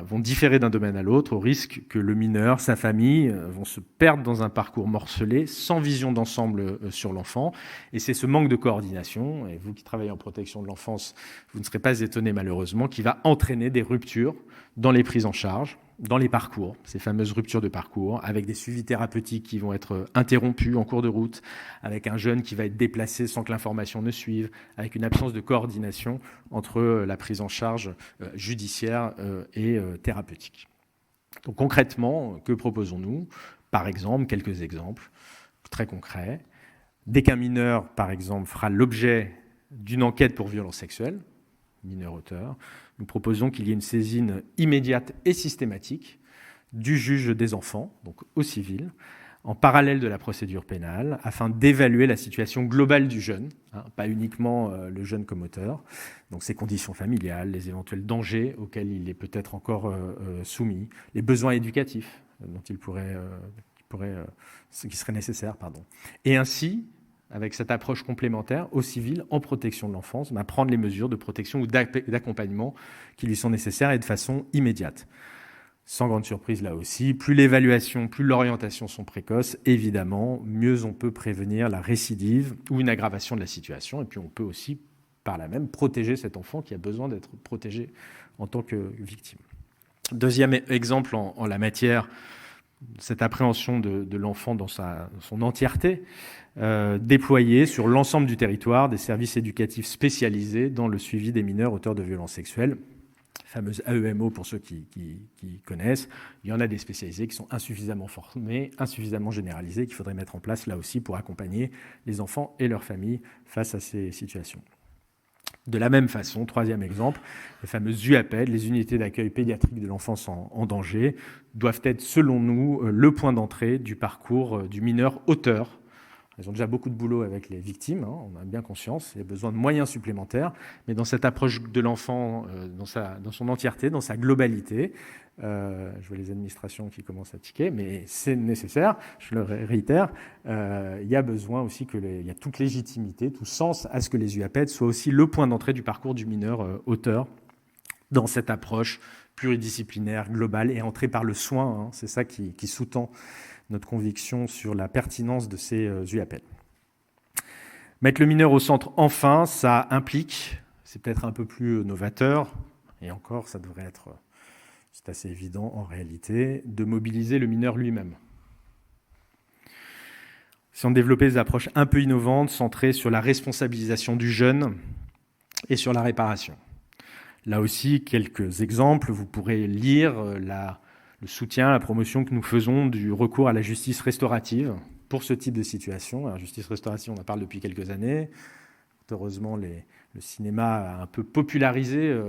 vont différer d'un domaine à l'autre, au risque que le mineur, sa famille, vont se perdre dans un parcours morcelé, sans vision d'ensemble sur l'enfant. Et c'est ce manque de coordination, et vous qui travaillez en protection de l'enfance, vous ne serez pas étonnés malheureusement, qui va entraîner des ruptures dans les prises en charge, dans les parcours, ces fameuses ruptures de parcours, avec des suivis thérapeutiques qui vont être interrompus en cours de route, avec un jeune qui va être déplacé sans que l'information ne suive, avec une absence de coordination entre la prise en charge judiciaire et thérapeutique. Donc concrètement, que proposons-nous? Par exemple, quelques exemples très concrets. Dès qu'un mineur, par exemple, fera l'objet d'une enquête pour violence sexuelle, mineur-auteur, nous proposons qu'il y ait une saisine immédiate et systématique du juge des enfants, donc au civil, en parallèle de la procédure pénale, afin d'évaluer la situation globale du jeune, pas uniquement le jeune comme auteur, donc ses conditions familiales, les éventuels dangers auxquels il est peut-être encore soumis, les besoins éducatifs dont qui seraient nécessaires, et ainsi, avec cette approche complémentaire au civil en protection de l'enfance, prendre les mesures de protection ou d'accompagnement qui lui sont nécessaires et de façon immédiate. Sans grande surprise là aussi, plus l'évaluation, plus l'orientation sont précoces, évidemment, mieux on peut prévenir la récidive ou une aggravation de la situation. Et puis on peut aussi, par là même, protéger cet enfant qui a besoin d'être protégé en tant que victime. Deuxième exemple en la matière, cette appréhension de l'enfant dans son entièreté, déployer sur l'ensemble du territoire des services éducatifs spécialisés dans le suivi des mineurs auteurs de violences sexuelles, fameuse AEMO pour ceux qui connaissent. Il y en a des spécialisés qui sont insuffisamment formés, insuffisamment généralisés, qu'il faudrait mettre en place là aussi pour accompagner les enfants et leurs familles face à ces situations. De la même façon, troisième exemple, les fameuses UAPED, les unités d'accueil pédiatrique de l'enfance en danger, doivent être, selon nous, le point d'entrée du parcours du mineur auteur Elles ont déjà beaucoup de boulot avec les victimes, hein, on a bien conscience, il y a besoin de moyens supplémentaires, mais dans cette approche de l'enfant, dans son entièreté, dans sa globalité, je vois les administrations qui commencent à tiquer, mais c'est nécessaire, je le réitère, il y a besoin aussi il y a toute légitimité, tout sens à ce que les UAPED soient aussi le point d'entrée du parcours du mineur auteur dans cette approche pluridisciplinaire, globale et entrée par le soin, hein, c'est ça qui sous-tend notre conviction sur la pertinence de ces UAPED. Mettre le mineur au centre, enfin, ça implique, c'est peut-être un peu plus novateur, et encore, ça devrait être, c'est assez évident en réalité, de mobiliser le mineur lui-même. Si on développait des approches un peu innovantes, centrées sur la responsabilisation du jeune et sur la réparation. Là aussi, quelques exemples, vous pourrez lire le soutien, la promotion que nous faisons du recours à la justice restaurative pour ce type de situation. La justice restaurative, on en parle depuis quelques années. Heureusement, le cinéma a un peu popularisé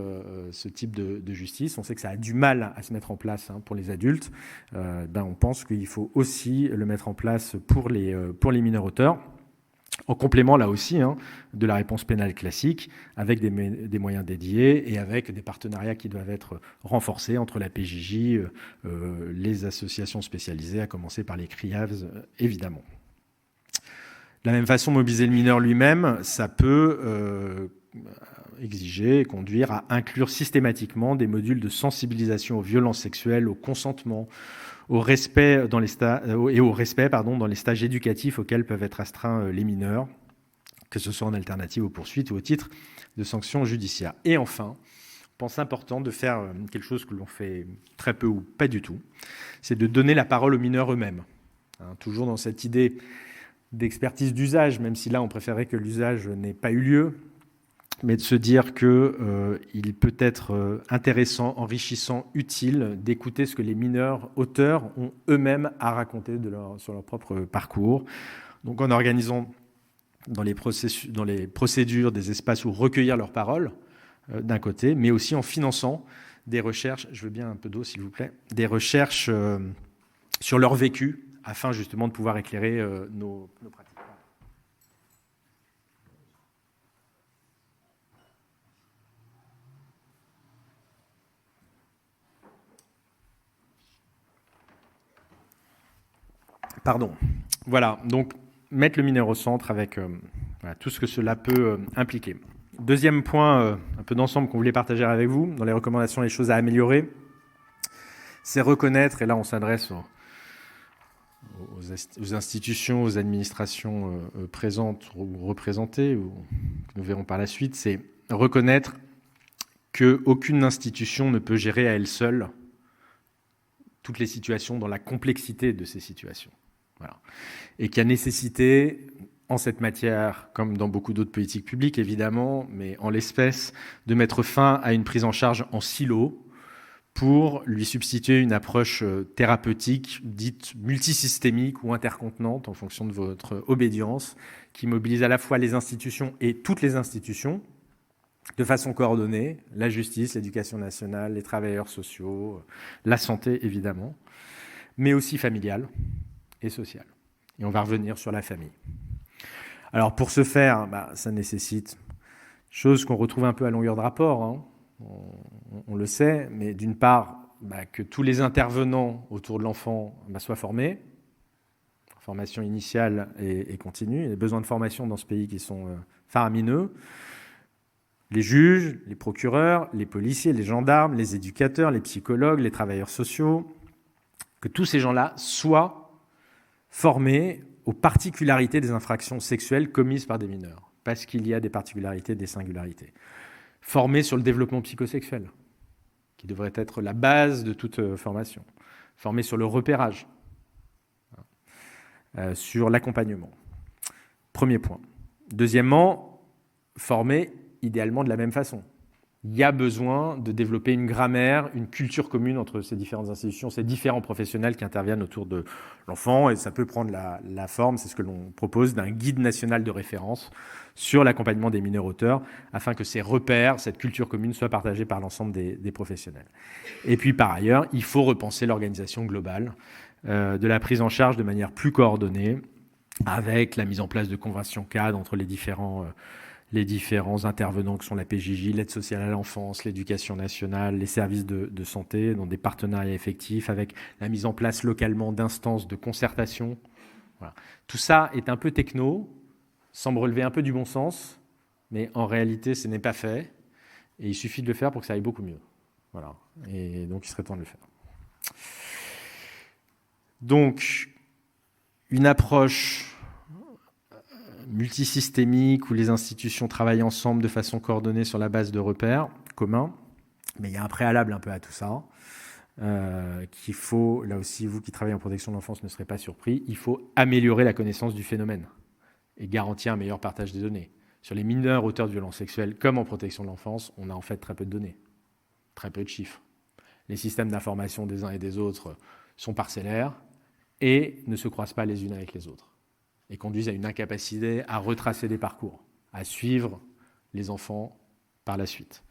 ce type de justice. On sait que ça a du mal à se mettre en place pour les adultes. On pense qu'il faut aussi le mettre en place pour les mineurs auteurs. En complément, là aussi, de la réponse pénale classique, avec des moyens dédiés et avec des partenariats qui doivent être renforcés entre la PJJ, les associations spécialisées, à commencer par les CRIAVS, évidemment. De la même façon, mobiliser le mineur lui-même, ça peut exiger et conduire à inclure systématiquement des modules de sensibilisation aux violences sexuelles, au consentement, au respect dans les stages éducatifs auxquels peuvent être astreints les mineurs, que ce soit en alternative aux poursuites ou au titre de sanctions judiciaires. Et enfin, je pense important de faire quelque chose que l'on fait très peu ou pas du tout, c'est de donner la parole aux mineurs eux-mêmes. Toujours dans cette idée d'expertise d'usage, même si là on préférait que l'usage n'ait pas eu lieu, mais de se dire qu'il peut être intéressant, enrichissant, utile d'écouter ce que les mineurs auteurs ont eux-mêmes à raconter sur leur propre parcours. Donc en organisant dans les procédures des espaces où recueillir leurs paroles, d'un côté, mais aussi en finançant des recherches, je veux bien un peu d'eau s'il vous plaît, des recherches sur leur vécu, afin justement de pouvoir éclairer nos pratiques. Pardon. Voilà, donc mettre le mineur au centre avec tout ce que cela peut impliquer. Deuxième point, un peu d'ensemble qu'on voulait partager avec vous, dans les recommandations, les choses à améliorer, c'est reconnaître, et là on s'adresse aux institutions, aux administrations présentes ou représentées, ou que nous verrons par la suite, c'est reconnaître qu'aucune institution ne peut gérer à elle seule toutes les situations dans la complexité de ces situations. Voilà. Et qu'il y a nécessité, en cette matière, comme dans beaucoup d'autres politiques publiques, évidemment, mais en l'espèce, de mettre fin à une prise en charge en silo pour lui substituer une approche thérapeutique dite multisystémique ou intercontenante, en fonction de votre obédience, qui mobilise à la fois les institutions et toutes les institutions, de façon coordonnée, la justice, l'éducation nationale, les travailleurs sociaux, la santé, évidemment, mais aussi familiale et sociale. Et on va revenir sur la famille. Alors pour ce faire, ça nécessite chose qu'on retrouve un peu à longueur de rapport, on le sait, mais d'une part, que tous les intervenants autour de l'enfant soient formés, formation initiale et continue. Il y a des besoins de formation dans ce pays qui sont faramineux. Les juges, les procureurs, les policiers, les gendarmes, les éducateurs, les psychologues, les travailleurs sociaux, que tous ces gens-là soient formés aux particularités des infractions sexuelles commises par des mineurs, parce qu'il y a des particularités, des singularités. Formés sur le développement psychosexuel, qui devrait être la base de toute formation. Formés sur le repérage, sur l'accompagnement. Premier point. Deuxièmement, formés idéalement de la même façon. Il y a besoin de développer une grammaire, une culture commune entre ces différentes institutions, ces différents professionnels qui interviennent autour de l'enfant, et ça peut prendre la forme, c'est ce que l'on propose, d'un guide national de référence sur l'accompagnement des mineurs auteurs, afin que ces repères, cette culture commune soient partagés par l'ensemble des professionnels. Et puis par ailleurs, il faut repenser l'organisation globale de la prise en charge de manière plus coordonnée avec la mise en place de conventions cadres entre les différents intervenants que sont la PJJ, l'aide sociale à l'enfance, l'éducation nationale, les services de santé, dans des partenariats effectifs, avec la mise en place localement d'instances de concertation. Voilà. Tout ça est un peu techno, semble relever un peu du bon sens, mais en réalité, ce n'est pas fait. Et il suffit de le faire pour que ça aille beaucoup mieux. Voilà. Et donc, il serait temps de le faire. Donc, une approche multisystémique où les institutions travaillent ensemble de façon coordonnée sur la base de repères communs. Mais il y a un préalable un peu à tout ça, qu'il faut, là aussi, vous qui travaillez en protection de l'enfance ne serez pas surpris, il faut améliorer la connaissance du phénomène et garantir un meilleur partage des données. Sur les mineurs auteurs de violences sexuelles, comme en protection de l'enfance, on a en fait très peu de données, très peu de chiffres. Les systèmes d'information des uns et des autres sont parcellaires et ne se croisent pas les unes avec les autres et conduisent à une incapacité à retracer des parcours, à suivre les enfants par la suite.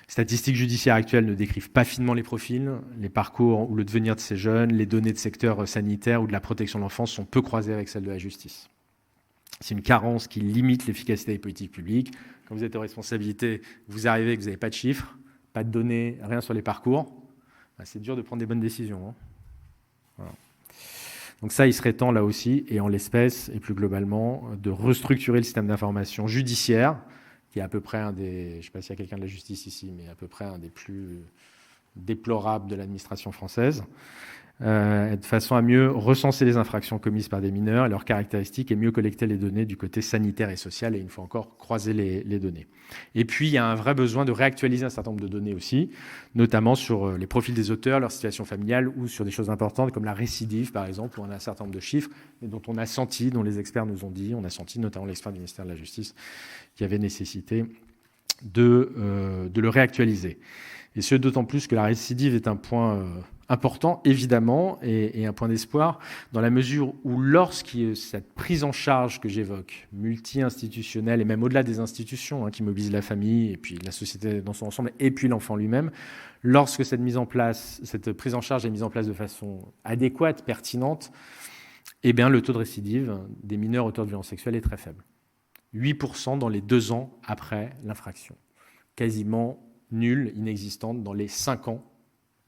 Les statistiques judiciaires actuelles ne décrivent pas finement les profils, les parcours ou le devenir de ces jeunes, les données de secteur sanitaire ou de la protection de l'enfance sont peu croisées avec celles de la justice. C'est une carence qui limite l'efficacité des politiques publiques. Quand vous êtes aux responsabilités, vous arrivez et que vous n'avez pas de chiffres, pas de données, rien sur les parcours, c'est dur de prendre des bonnes décisions. Voilà. Donc ça, il serait temps là aussi, et en l'espèce, et plus globalement, de restructurer le système d'information judiciaire, qui est à peu près un des, je ne sais pas s'il y a quelqu'un de la justice ici, mais à peu près un des plus déplorables de l'administration française, de façon à mieux recenser les infractions commises par des mineurs et leurs caractéristiques et mieux collecter les données du côté sanitaire et social, et une fois encore, croiser les données. Et puis, il y a un vrai besoin de réactualiser un certain nombre de données aussi, notamment sur les profils des auteurs, leur situation familiale ou sur des choses importantes comme la récidive, par exemple, où on a un certain nombre de chiffres, mais dont on a senti, dont les experts nous ont dit, on a senti, notamment l'expert du ministère de la Justice, qu'il y avait nécessité de le réactualiser. Et ce, d'autant plus que la récidive est un point important, évidemment, et un point d'espoir, dans la mesure où lorsqu'il y a cette prise en charge que j'évoque, multi-institutionnelle, et même au-delà des institutions, qui mobilisent la famille, et puis la société dans son ensemble, et puis l'enfant lui-même, lorsque cette prise en charge est mise en place de façon adéquate, pertinente, eh bien, le taux de récidive des mineurs auteurs de violences sexuelles est très faible. 8% dans les 2 ans après l'infraction. Quasiment nulle, inexistante dans les 5 ans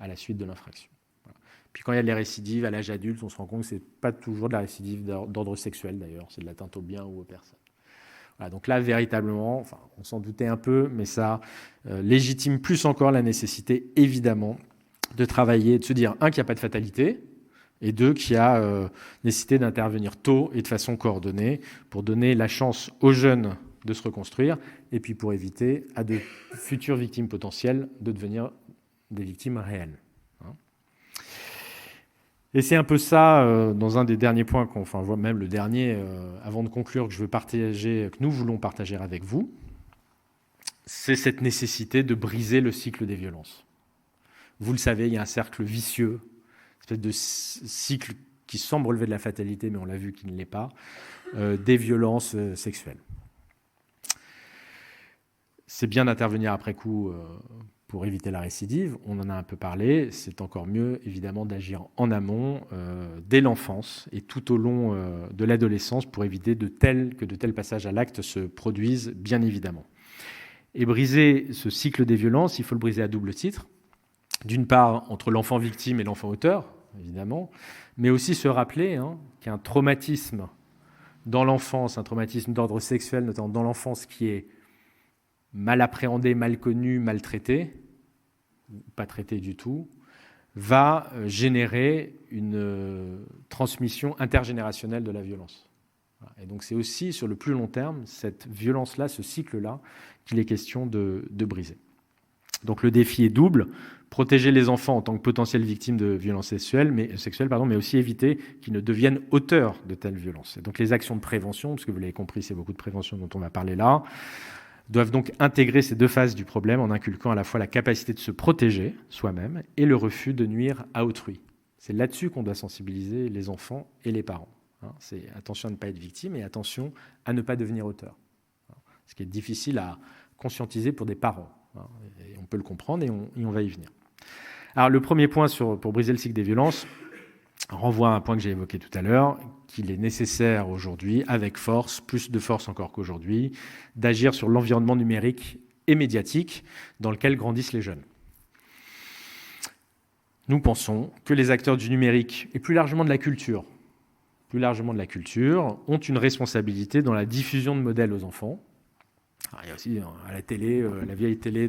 à la suite de l'infraction. Voilà. Puis quand il y a des récidives à l'âge adulte, on se rend compte que ce n'est pas toujours de la récidive d'ordre sexuel d'ailleurs, c'est de l'atteinte au bien ou aux personnes. Voilà, donc là, véritablement, on s'en doutait un peu, mais ça légitime plus encore la nécessité, évidemment, de travailler, de se dire, 1, qu'il n'y a pas de fatalité, et 2, qu'il y a nécessité d'intervenir tôt et de façon coordonnée pour donner la chance aux jeunes de se reconstruire, et puis pour éviter à de futures victimes potentielles de devenir des victimes réelles. Et c'est un peu ça, dans un des derniers points, même le dernier, avant de conclure, que nous voulons partager avec vous, c'est cette nécessité de briser le cycle des violences. Vous le savez, il y a un cercle vicieux, une espèce de cycle qui semble relever de la fatalité, mais on l'a vu qu'il ne l'est pas, des violences sexuelles. C'est bien d'intervenir après coup pour éviter la récidive, on en a un peu parlé, c'est encore mieux évidemment d'agir en amont, dès l'enfance et tout au long de l'adolescence pour éviter que de tels passages à l'acte se produisent, bien évidemment. Et briser ce cycle des violences, il faut le briser à double titre. D'une part, entre l'enfant victime et l'enfant auteur, évidemment, mais aussi se rappeler qu'il y a un traumatisme dans l'enfance, un traumatisme d'ordre sexuel, notamment dans l'enfance, qui est mal appréhendé, mal connu, mal traité, pas traité du tout, va générer une transmission intergénérationnelle de la violence. Et donc c'est aussi sur le plus long terme, cette violence-là, ce cycle-là, qu'il est question de briser. Donc le défi est double, protéger les enfants en tant que potentielles victimes de violences sexuelles, mais aussi éviter qu'ils ne deviennent auteurs de telles violences. Et donc les actions de prévention, parce que vous l'avez compris, c'est beaucoup de prévention dont on va parler là, doivent donc intégrer ces 2 phases du problème en inculquant à la fois la capacité de se protéger soi-même et le refus de nuire à autrui. C'est là-dessus qu'on doit sensibiliser les enfants et les parents. C'est attention à ne pas être victime et attention à ne pas devenir auteur. Ce qui est difficile à conscientiser pour des parents. Et on peut le comprendre et on va y venir. Alors le premier point pour briser le cycle des violences, renvoie à un point que j'ai évoqué tout à l'heure, qu'il est nécessaire aujourd'hui, avec force, plus de force encore qu'aujourd'hui, d'agir sur l'environnement numérique et médiatique dans lequel grandissent les jeunes. Nous pensons que les acteurs du numérique et plus largement de la culture, ont une responsabilité dans la diffusion de modèles aux enfants. Alors, il y a aussi à la télé, la vieille télé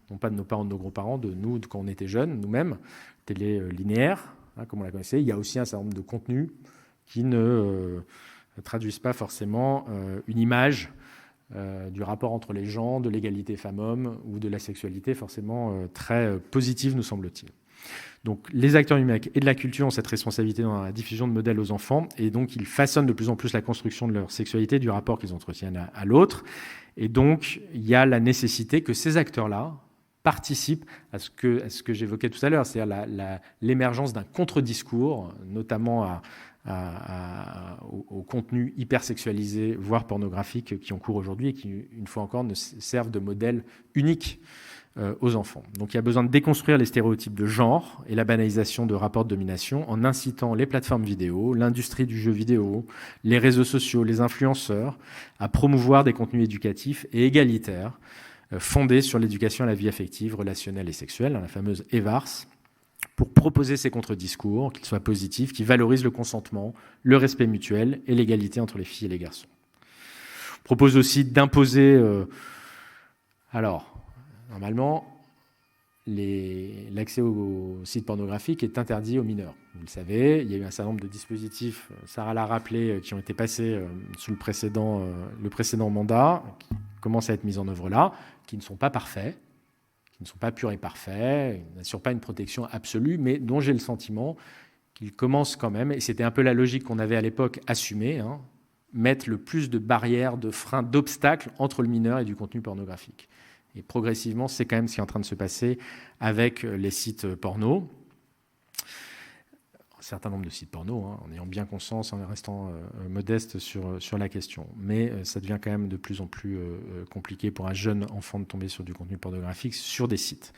non pas de nos parents, de nos grands-parents, de nous quand on était jeunes, nous-mêmes, télé linéaire, comme on la connaissait. Il y a aussi un certain nombre de contenus qui ne traduisent pas forcément une image du rapport entre les gens, de l'égalité femmes-hommes ou de la sexualité forcément très positive, nous semble-t-il. Donc les acteurs numériques et de la culture ont cette responsabilité dans la diffusion de modèles aux enfants, et donc ils façonnent de plus en plus la construction de leur sexualité, du rapport qu'ils entretiennent à l'autre. Et donc il y a la nécessité que ces acteurs-là participent à ce que j'évoquais tout à l'heure, c'est-à-dire l'émergence d'un contre-discours, notamment aux contenus hypersexualisés, voire pornographiques, qui ont cours aujourd'hui et qui, une fois encore, ne servent de modèle unique aux enfants. Donc il y a besoin de déconstruire les stéréotypes de genre et la banalisation de rapports de domination en incitant les plateformes vidéo, l'industrie du jeu vidéo, les réseaux sociaux, les influenceurs à promouvoir des contenus éducatifs et égalitaires fondés sur l'éducation à la vie affective, relationnelle et sexuelle, la fameuse EVARS, pour proposer ces contre-discours, qu'ils soient positifs, qui valorisent le consentement, le respect mutuel et l'égalité entre les filles et les garçons. On propose aussi d'imposer... normalement, l'accès aux sites pornographiques est interdit aux mineurs. Vous le savez, il y a eu un certain nombre de dispositifs, Sarah l'a rappelé, qui ont été passés sous le précédent mandat, qui commencent à être mis en œuvre là, qui ne sont pas parfaits, qui ne sont pas purs et parfaits, ils n'assurent pas une protection absolue, mais dont j'ai le sentiment qu'ils commencent quand même, et c'était un peu la logique qu'on avait à l'époque assumée, mettre le plus de barrières, de freins, d'obstacles entre le mineur et du contenu pornographique. Et progressivement, c'est quand même ce qui est en train de se passer avec les sites porno. Un certain nombre de sites porno, en ayant bien conscience, en restant modeste sur la question. Mais ça devient quand même de plus en plus compliqué pour un jeune enfant de tomber sur du contenu pornographique sur des sites.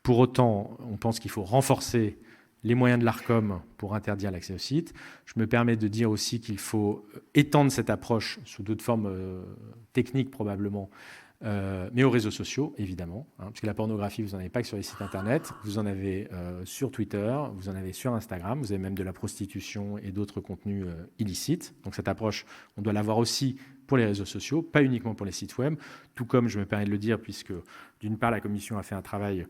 Pour autant, on pense qu'il faut renforcer les moyens de l'Arcom pour interdire l'accès aux sites. Je me permets de dire aussi qu'il faut étendre cette approche sous d'autres formes techniques probablement, mais aux réseaux sociaux, évidemment, parce que la pornographie, vous n'en avez pas que sur les sites Internet, vous en avez sur Twitter, vous en avez sur Instagram, vous avez même de la prostitution et d'autres contenus illicites. Donc cette approche, on doit l'avoir aussi pour les réseaux sociaux, pas uniquement pour les sites web, tout comme, je me permets de le dire, puisque d'une part, la Commission a fait un travail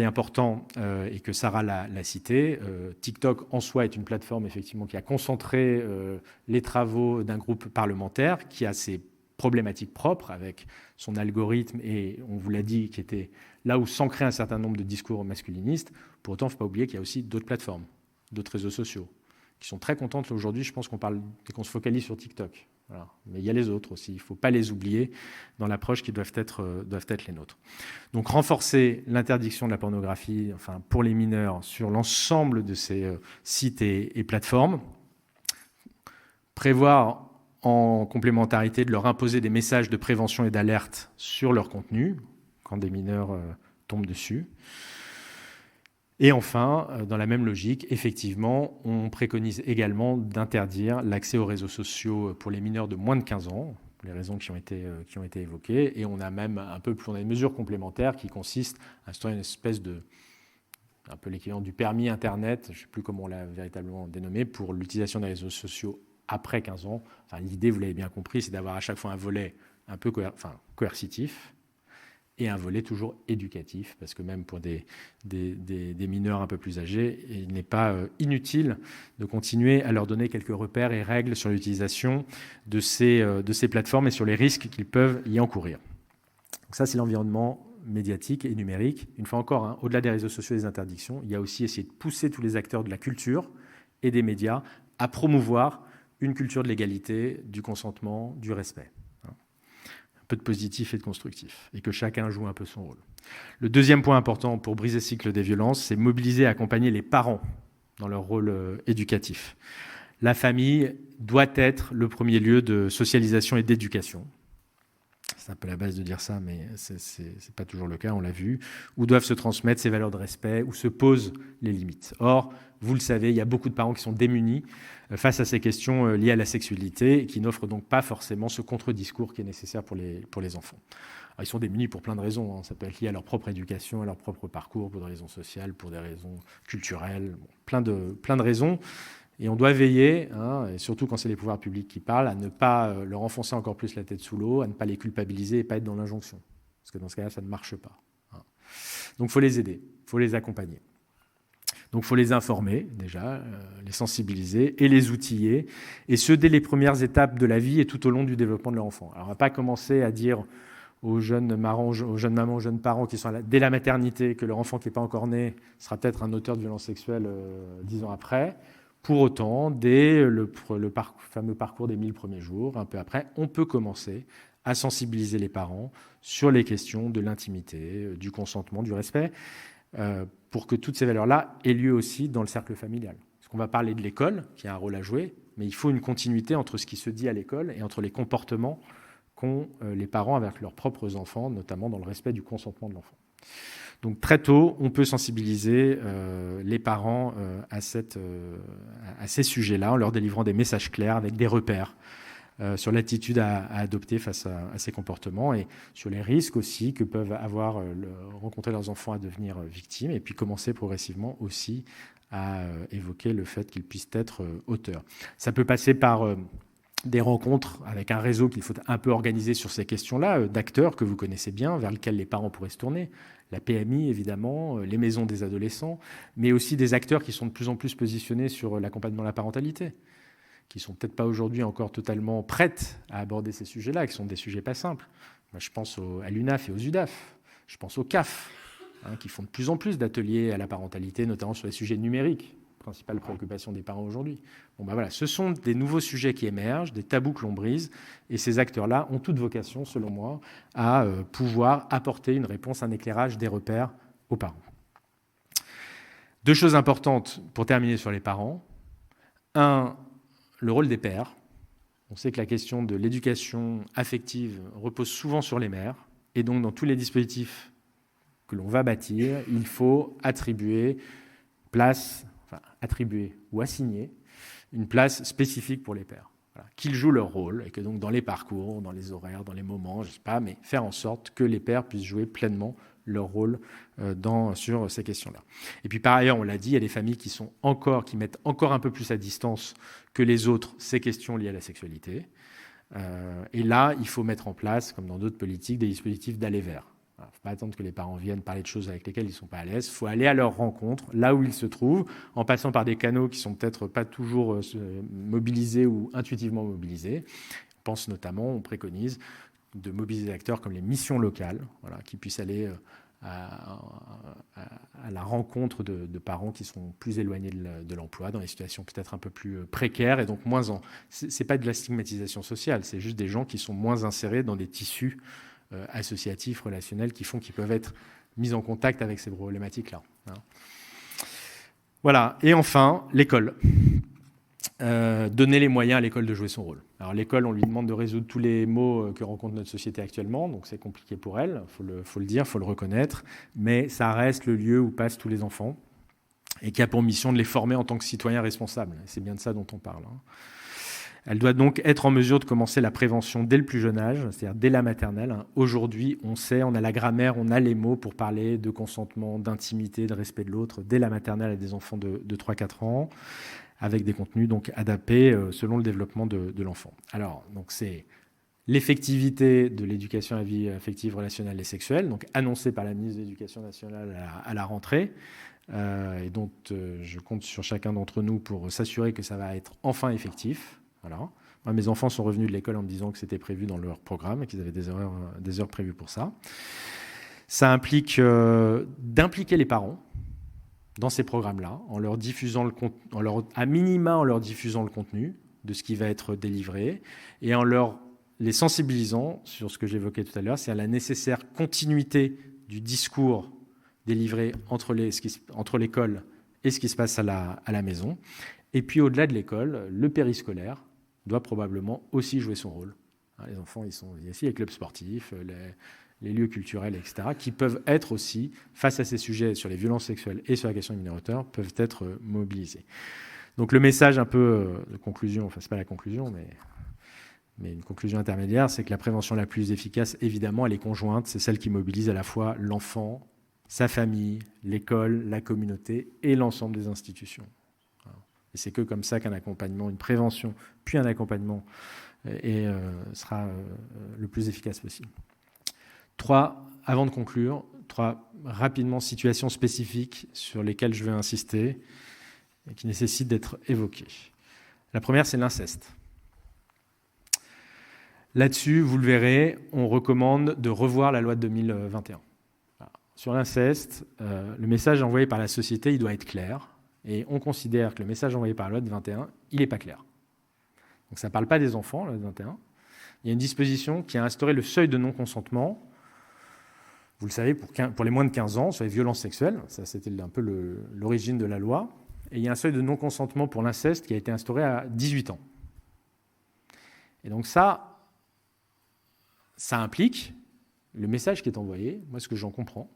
important et que Sarah l'a cité. TikTok, en soi, est une plateforme, effectivement, qui a concentré les travaux d'un groupe parlementaire qui a ses problématique propre avec son algorithme et, on vous l'a dit, qui était là où s'ancrait un certain nombre de discours masculinistes. Pour autant, il ne faut pas oublier qu'il y a aussi d'autres plateformes, d'autres réseaux sociaux qui sont très contentes. Aujourd'hui, je pense qu'on se focalise sur TikTok. Voilà. Mais il y a les autres aussi. Il ne faut pas les oublier dans l'approche qui doivent être les nôtres. Donc, renforcer l'interdiction de la pornographie pour les mineurs sur l'ensemble de ces sites et plateformes. Prévoir en complémentarité de leur imposer des messages de prévention et d'alerte sur leur contenu, quand des mineurs tombent dessus. Et enfin, dans la même logique, effectivement, on préconise également d'interdire l'accès aux réseaux sociaux pour les mineurs de moins de 15 ans, pour les raisons qui ont été évoquées, et on a même on a une mesure complémentaire qui consiste à instaurer une espèce de un peu l'équivalent du permis Internet, je ne sais plus comment on l'a véritablement dénommé, pour l'utilisation des réseaux sociaux après 15 ans. L'idée, vous l'avez bien compris, c'est d'avoir à chaque fois un volet un peu coercitif et un volet toujours éducatif, parce que même pour des mineurs un peu plus âgés, il n'est pas inutile de continuer à leur donner quelques repères et règles sur l'utilisation de ces plateformes et sur les risques qu'ils peuvent y encourir. Donc ça, c'est l'environnement médiatique et numérique. Une fois encore, au-delà des réseaux sociaux et des interdictions, il y a aussi essayer de pousser tous les acteurs de la culture et des médias à promouvoir une culture de l'égalité, du consentement, du respect. Un peu de positif et de constructif, et que chacun joue un peu son rôle. Le deuxième point important pour briser le cycle des violences, c'est mobiliser et accompagner les parents dans leur rôle éducatif. La famille doit être le premier lieu de socialisation et d'éducation. c'est un peu la base de dire ça, mais c'est pas toujours le cas, on l'a vu, où doivent se transmettre ces valeurs de respect, où se posent les limites. Or, vous le savez, il y a beaucoup de parents qui sont démunis face à ces questions liées à la sexualité et qui n'offrent donc pas forcément ce contre-discours qui est nécessaire pour les enfants. Alors, ils sont démunis pour plein de raisons, hein. Ça peut être lié à leur propre éducation, à leur propre parcours, pour des raisons sociales, pour des raisons culturelles, bon, plein de raisons. Et on doit veiller, hein, et surtout quand c'est les pouvoirs publics qui parlent, à ne pas leur enfoncer encore plus la tête sous l'eau, à ne pas les culpabiliser et pas être dans l'injonction. Parce que dans ce cas-là, ça ne marche pas. Hein. Donc il faut les aider, il faut les accompagner. Donc il faut les informer déjà, les sensibiliser et les outiller, et ce dès les premières étapes de la vie et tout au long du développement de leur enfant. Alors on ne va pas commencer à dire aux jeunes mamans, aux jeunes parents qui sont dès la maternité que leur enfant qui n'est pas encore né sera peut-être un auteur de violences sexuelles 10 ans après. Pour autant, dès le fameux parcours des 1000 premiers jours, un peu après, on peut commencer à sensibiliser les parents sur les questions de l'intimité, du consentement, du respect, pour que toutes ces valeurs-là aient lieu aussi dans le cercle familial. Parce qu'on va parler de l'école, qui a un rôle à jouer, mais il faut une continuité entre ce qui se dit à l'école et entre les comportements qu'ont les parents avec leurs propres enfants, notamment dans le respect du consentement de l'enfant. Donc très tôt, on peut sensibiliser les parents à ces sujets-là, en leur délivrant des messages clairs avec des repères sur l'attitude à adopter face à ces comportements et sur les risques aussi que peuvent rencontrer leurs enfants à devenir victimes, et puis commencer progressivement aussi à évoquer le fait qu'ils puissent être auteurs. Ça peut passer par des rencontres avec un réseau qu'il faut un peu organiser sur ces questions-là, d'acteurs que vous connaissez bien, vers lesquels les parents pourraient se tourner. La PMI, évidemment, les maisons des adolescents, mais aussi des acteurs qui sont de plus en plus positionnés sur l'accompagnement de la parentalité, qui ne sont peut-être pas aujourd'hui encore totalement prêtes à aborder ces sujets-là, qui sont des sujets pas simples. Moi, je pense à l'UNAF et aux UDAF, je pense au CAF, qui font de plus en plus d'ateliers à la parentalité, notamment sur les sujets numériques, principale préoccupation des parents aujourd'hui. Bon, ben voilà, ce sont des nouveaux sujets qui émergent, des tabous que l'on brise, et ces acteurs-là ont toute vocation, selon moi, à pouvoir apporter une réponse, un éclairage, des repères aux parents. Deux choses importantes pour terminer sur les parents. Un, le rôle des pères. On sait que la question de l'éducation affective repose souvent sur les mères, et donc dans tous les dispositifs que l'on va bâtir, il faut attribuer ou assigner une place spécifique pour les pères. Voilà. Qu'ils jouent leur rôle, et que donc dans les parcours, dans les horaires, dans les moments, je ne sais pas, mais faire en sorte que les pères puissent jouer pleinement leur rôle sur ces questions-là. Et puis par ailleurs, on l'a dit, il y a des familles qui mettent encore un peu plus à distance que les autres ces questions liées à la sexualité. Et là, il faut mettre en place, comme dans d'autres politiques, des dispositifs d'aller vers. Il ne faut pas attendre que les parents viennent parler de choses avec lesquelles ils ne sont pas à l'aise. Il faut aller à leur rencontre, là où ils se trouvent, en passant par des canaux qui ne sont peut-être pas toujours mobilisés ou intuitivement mobilisés. On pense notamment, on préconise de mobiliser des acteurs comme les missions locales, voilà, qui puissent aller à la rencontre de parents qui sont plus éloignés de l'emploi, dans des situations peut-être un peu plus précaires et donc moins c'est pas de la stigmatisation sociale, c'est juste des gens qui sont moins insérés dans des tissus associatifs, relationnels, qui peuvent être mis en contact avec ces problématiques-là. Voilà. Et enfin, l'école. Donner les moyens à l'école de jouer son rôle. Alors l'école, on lui demande de résoudre tous les maux que rencontre notre société actuellement, donc c'est compliqué pour elle, faut le dire, faut le reconnaître, mais ça reste le lieu où passent tous les enfants et qui a pour mission de les former en tant que citoyens responsables. C'est bien de ça dont on parle. Elle doit donc être en mesure de commencer la prévention dès le plus jeune âge, c'est-à-dire dès la maternelle. Aujourd'hui, on sait, on a la grammaire, on a les mots pour parler de consentement, d'intimité, de respect de l'autre, dès la maternelle à des enfants de 3-4 ans, avec des contenus donc adaptés selon le développement de l'enfant. Alors, donc c'est l'effectivité de l'éducation à la vie affective, relationnelle et sexuelle, donc annoncée par la ministre de l'Éducation nationale à la rentrée, et dont je compte sur chacun d'entre nous pour s'assurer que ça va être enfin effectif. Voilà. Moi, mes enfants sont revenus de l'école en me disant que c'était prévu dans leur programme et qu'ils avaient des heures prévues pour ça. Ça implique d'impliquer les parents dans ces programmes-là, en leur diffusant à minima en leur diffusant le contenu de ce qui va être délivré et en les sensibilisant sur ce que j'évoquais tout à l'heure, c'est à la nécessaire continuité du discours délivré entre l'école et ce qui se passe à la maison. Et puis au-delà de l'école, le périscolaire doit probablement aussi jouer son rôle. Les enfants, il y a aussi les clubs sportifs, les lieux culturels, etc., qui peuvent être aussi, face à ces sujets sur les violences sexuelles et sur la question des mineurs auteurs, peuvent être mobilisés. Donc le message un peu de conclusion, enfin c'est pas la conclusion, mais une conclusion intermédiaire, c'est que la prévention la plus efficace, évidemment, elle est conjointe, c'est celle qui mobilise à la fois l'enfant, sa famille, l'école, la communauté et l'ensemble des institutions. Et c'est que comme ça qu'un accompagnement, une prévention, puis un accompagnement sera le plus efficace possible. Avant de conclure, 3 rapidement situations spécifiques sur lesquelles je vais insister et qui nécessitent d'être évoquées. La première, c'est l'inceste. Là-dessus, vous le verrez, on recommande de revoir la loi de 2021. Sur l'inceste, le message envoyé par la société, il doit être clair. Et on considère que le message envoyé par la loi de 21, il n'est pas clair. Donc ça ne parle pas des enfants, la loi de 21. Il y a une disposition qui a instauré le seuil de non-consentement, vous le savez, pour les moins de 15 ans, sur les violences sexuelles. Ça, c'était un peu l'origine de la loi. Et il y a un seuil de non-consentement pour l'inceste qui a été instauré à 18 ans. Et donc ça implique, le message qui est envoyé, moi ce que j'en comprends,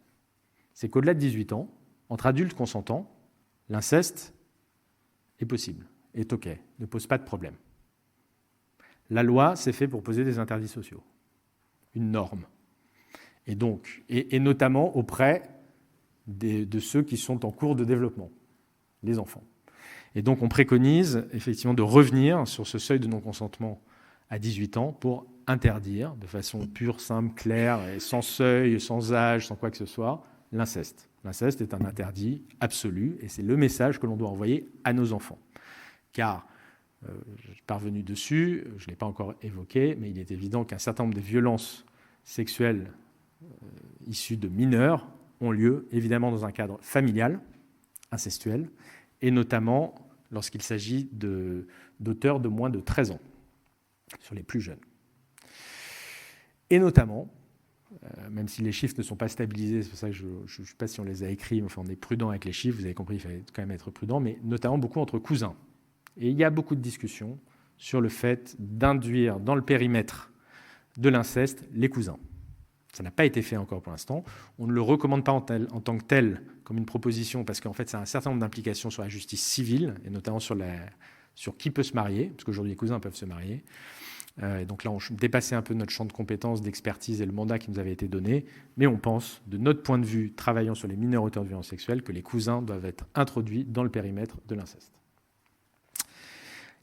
c'est qu'au-delà de 18 ans, entre adultes consentants, l'inceste est possible, est OK, ne pose pas de problème. La loi, c'est fait pour poser des interdits sociaux, une norme. Et donc, et notamment auprès de ceux qui sont en cours de développement, les enfants. Et donc, on préconise effectivement de revenir sur ce seuil de non-consentement à 18 ans pour interdire, de façon pure, simple, claire, et sans seuil, sans âge, sans quoi que ce soit, l'inceste. L'inceste est un interdit absolu, et c'est le message que l'on doit envoyer à nos enfants. Car, je suis parvenu dessus, je ne l'ai pas encore évoqué, mais il est évident qu'un certain nombre de violences sexuelles issues de mineurs ont lieu, évidemment, dans un cadre familial, incestuel, et notamment lorsqu'il s'agit d'auteurs de moins de 13 ans, sur les plus jeunes. Et notamment, même si les chiffres ne sont pas stabilisés, c'est pour ça que je ne sais pas si on les a écrits, mais enfin, on est prudent avec les chiffres, vous avez compris, il fallait quand même être prudent, mais notamment beaucoup entre cousins. Et il y a beaucoup de discussions sur le fait d'induire dans le périmètre de l'inceste les cousins. Ça n'a pas été fait encore pour l'instant. On ne le recommande pas en tant que tel, comme une proposition, parce qu'en fait, ça a un certain nombre d'implications sur la justice civile, et notamment sur qui peut se marier, parce qu'aujourd'hui, les cousins peuvent se marier. Et donc là, on dépassait un peu notre champ de compétences, d'expertise et le mandat qui nous avait été donné, mais on pense, de notre point de vue, travaillant sur les mineurs auteurs de violences sexuelles, que les cousins doivent être introduits dans le périmètre de l'inceste.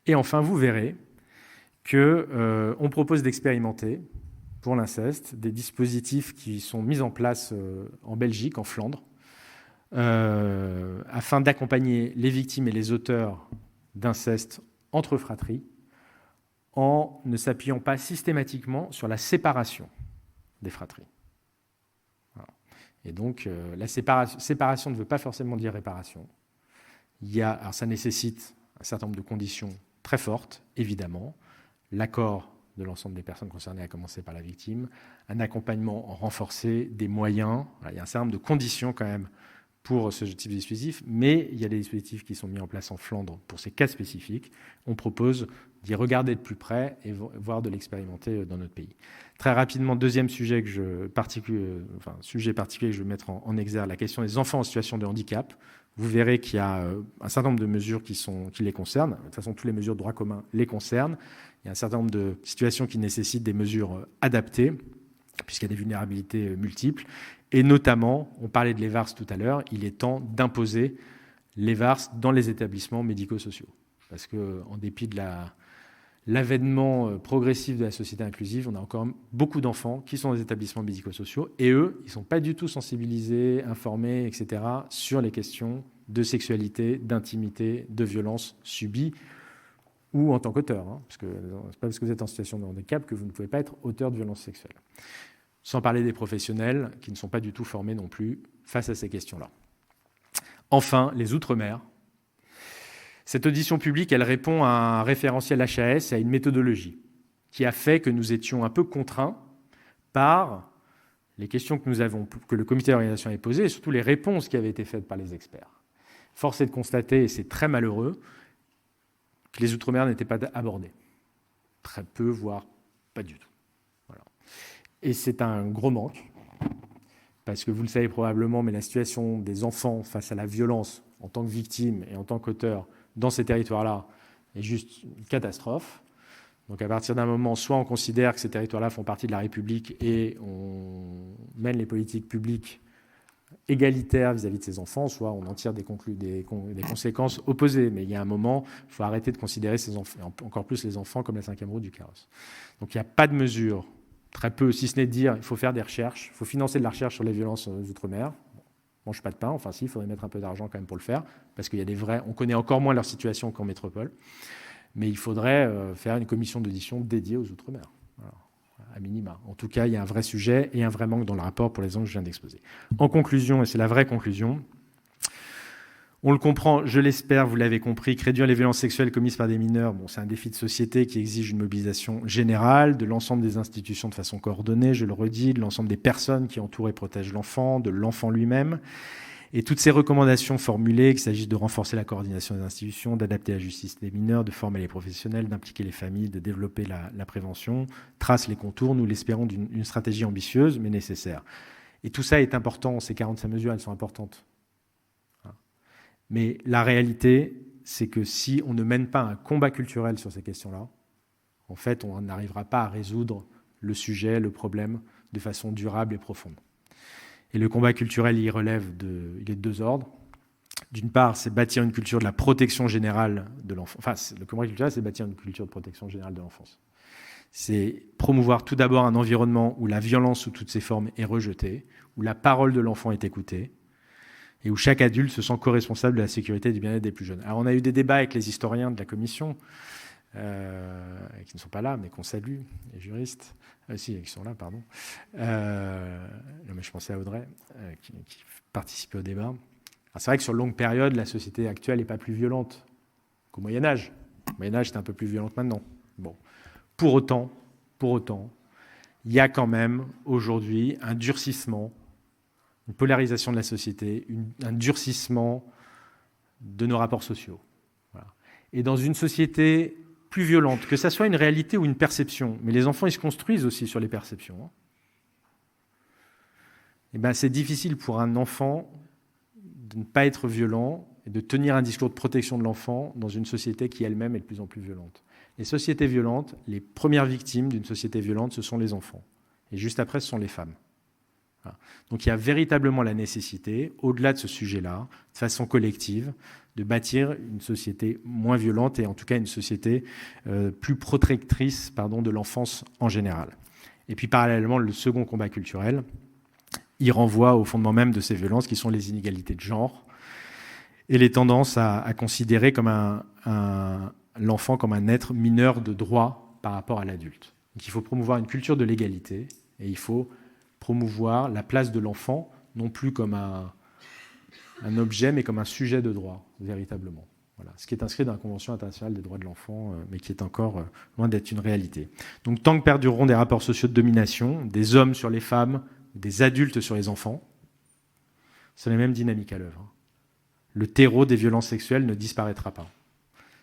Et enfin, vous verrez qu'on propose d'expérimenter, pour l'inceste, des dispositifs qui sont mis en place en Belgique, en Flandre, afin d'accompagner les victimes et les auteurs d'inceste entre fratries, en ne s'appuyant pas systématiquement sur la séparation des fratries. Voilà. Et donc, la séparation ne veut pas forcément dire réparation. Alors ça nécessite un certain nombre de conditions très fortes, évidemment, l'accord de l'ensemble des personnes concernées, à commencer par la victime, un accompagnement renforcé, des moyens. Voilà, il y a un certain nombre de conditions quand même pour ce type de dispositif, mais il y a des dispositifs qui sont mis en place en Flandre pour ces cas spécifiques. On propose d'y regarder de plus près et voire de l'expérimenter dans notre pays. Très rapidement, deuxième sujet sujet particulier que je veux mettre en exergue, la question des enfants en situation de handicap. Vous verrez qu'il y a un certain nombre de mesures qui les concernent. De toute façon, toutes les mesures de droit commun les concernent. Il y a un certain nombre de situations qui nécessitent des mesures adaptées, puisqu'il y a des vulnérabilités multiples. Et notamment, on parlait de l'EVARS tout à l'heure, il est temps d'imposer l'EVARS dans les établissements médico-sociaux. Parce qu'en dépit de l'avènement progressif de la société inclusive, on a encore beaucoup d'enfants qui sont dans les établissements médico-sociaux, et eux, ils ne sont pas du tout sensibilisés, informés, etc., sur les questions de sexualité, d'intimité, de violence subies, ou en tant qu'auteur, parce que ce n'est pas parce que vous êtes en situation de handicap que vous ne pouvez pas être auteur de violences sexuelles. Sans parler des professionnels qui ne sont pas du tout formés non plus face à ces questions-là. Enfin, les Outre-mer. Cette audition publique, elle répond à un référentiel HAS et à une méthodologie qui a fait que nous étions un peu contraints par les questions que le comité d'organisation avait posées et surtout les réponses qui avaient été faites par les experts. Force est de constater, et c'est très malheureux, que les Outre-mer n'étaient pas abordés. Très peu, voire Pas du tout. Voilà. Et c'est un gros manque, parce que vous le savez probablement, mais la situation des enfants face à la violence en tant que victime et en tant qu'auteur dans ces territoires-là est juste une catastrophe. Donc à partir d'un moment, soit on considère que ces territoires-là font partie de la République et on mène les politiques publiques égalitaires vis-à-vis de ces enfants, soit on en tire des conséquences opposées. Mais il y a un moment, il faut arrêter de considérer ces enfants, encore plus les enfants, comme la cinquième roue du carrosse. Donc il n'y a pas de mesure, très peu, si ce n'est de dire il faut faire des recherches, il faut financer de la recherche sur les violences outre-mer. On ne mange pas de pain, enfin si, il faudrait mettre un peu d'argent quand même pour le faire, parce qu'il y a des vrais, on connaît encore moins leur situation qu'en métropole. Mais il faudrait faire une commission d'audition dédiée aux Outre-mer, voilà, à minima. En tout cas, il y a un vrai sujet et un vrai manque dans le rapport pour les raisons que je viens d'exposer. En conclusion, et c'est la vraie conclusion, on le comprend, je l'espère, vous l'avez compris, que réduire les violences sexuelles commises par des mineurs, c'est un défi de société qui exige une mobilisation générale de l'ensemble des institutions de façon coordonnée, je le redis, de l'ensemble des personnes qui entourent et protègent l'enfant, de l'enfant lui-même. Et toutes ces recommandations formulées, qu'il s'agisse de renforcer la coordination des institutions, d'adapter la justice des mineurs, de former les professionnels, d'impliquer les familles, de développer la prévention, tracent les contours, nous l'espérons, d'une stratégie ambitieuse mais nécessaire. Et tout ça est important, ces 45 mesures, elles sont importantes. Mais la réalité, c'est que si on ne mène pas un combat culturel sur ces questions-là, en fait, on n'arrivera pas à résoudre le sujet, le problème, de façon durable et profonde. Et le combat culturel, il est de deux ordres. D'une part, c'est bâtir une culture de la protection générale de l'enfant. Enfin, le combat culturel, c'est bâtir une culture de protection générale de l'enfance. C'est promouvoir tout d'abord un environnement où la violence sous toutes ses formes est rejetée, où la parole de l'enfant est écoutée, et où chaque adulte se sent co-responsable de la sécurité et du bien-être des plus jeunes. Alors, on a eu des débats avec les historiens de la commission, qui ne sont pas là, mais qu'on salue, les juristes, qui sont là, pardon. Non, mais je pensais à Audrey, qui participait au débat. C'est vrai que sur longue période, la société actuelle n'est pas plus violente qu'au Moyen-Âge. Au Moyen-Âge, c'est un peu plus violent que maintenant. Bon. Pour autant, il y a quand même aujourd'hui un durcissement, une polarisation de la société, un durcissement de nos rapports sociaux. Voilà. Et dans une société plus violente, que ça soit une réalité ou une perception, mais les enfants, ils se construisent aussi sur les perceptions. Et ben, c'est difficile pour un enfant de ne pas être violent et de tenir un discours de protection de l'enfant dans une société qui elle-même est de plus en plus violente. Les sociétés violentes, les premières victimes d'une société violente, ce sont les enfants. Et juste après, ce sont les femmes. Voilà. Donc il y a véritablement la nécessité, au-delà de ce sujet-là, de façon collective, de bâtir une société moins violente et en tout cas une société plus protectrice de l'enfance en général. Et puis parallèlement, le second combat culturel, il renvoie au fondement même de ces violences qui sont les inégalités de genre et les tendances à considérer comme l'enfant comme un être mineur de droit par rapport à l'adulte. Donc il faut promouvoir une culture de l'égalité et il faut promouvoir la place de l'enfant, non plus comme un objet, mais comme un sujet de droit, véritablement. Voilà. Ce qui est inscrit dans la Convention internationale des droits de l'enfant, mais qui est encore loin d'être une réalité. Donc tant que perdureront des rapports sociaux de domination, des hommes sur les femmes, des adultes sur les enfants, c'est la même dynamique à l'œuvre. Le terreau des violences sexuelles ne disparaîtra pas.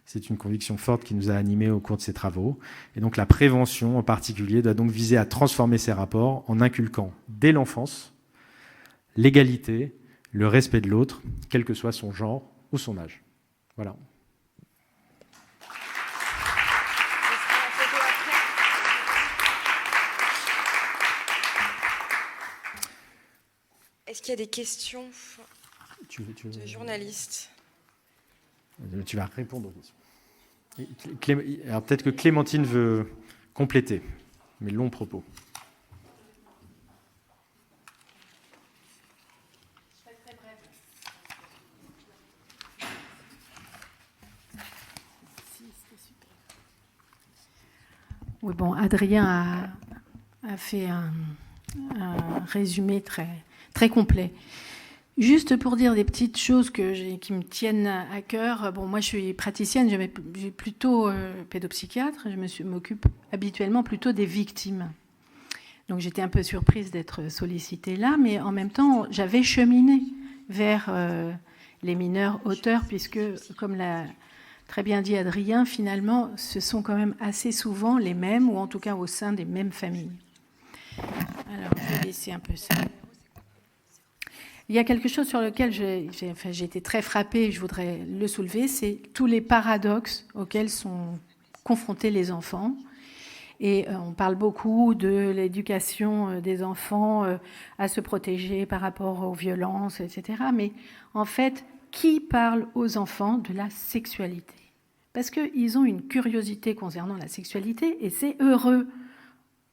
C'est une conviction forte qui nous a animés au cours de ces travaux. Et donc la prévention en particulier doit donc viser à transformer ces rapports en inculquant dès l'enfance l'égalité, le respect de l'autre, quel que soit son genre ou son âge. Voilà. Est-ce qu'il y a des questions de journalistes ? Tu vas répondre aux questions. Alors peut-être que Clémentine veut compléter mes longs propos. Oui, bon, Adrien a fait un résumé très, très complet. Juste pour dire des petites choses qui me tiennent à cœur. Bon, moi, je suis praticienne, je suis plutôt pédopsychiatre. Je m'occupe habituellement plutôt des victimes. Donc, j'étais un peu surprise d'être sollicitée là, mais en même temps, j'avais cheminé vers les mineurs auteurs, puisque, comme l'a très bien dit Adrien, finalement, ce sont quand même assez souvent les mêmes, ou en tout cas au sein des mêmes familles. Alors, je vais laisser un peu ça. Il y a quelque chose sur lequel j'ai été très frappée, je voudrais le soulever, c'est tous les paradoxes auxquels sont confrontés les enfants. Et on parle beaucoup de l'éducation des enfants à se protéger par rapport aux violences, etc. Mais en fait, qui parle aux enfants de la sexualité? Parce qu'ils ont une curiosité concernant la sexualité et c'est heureux.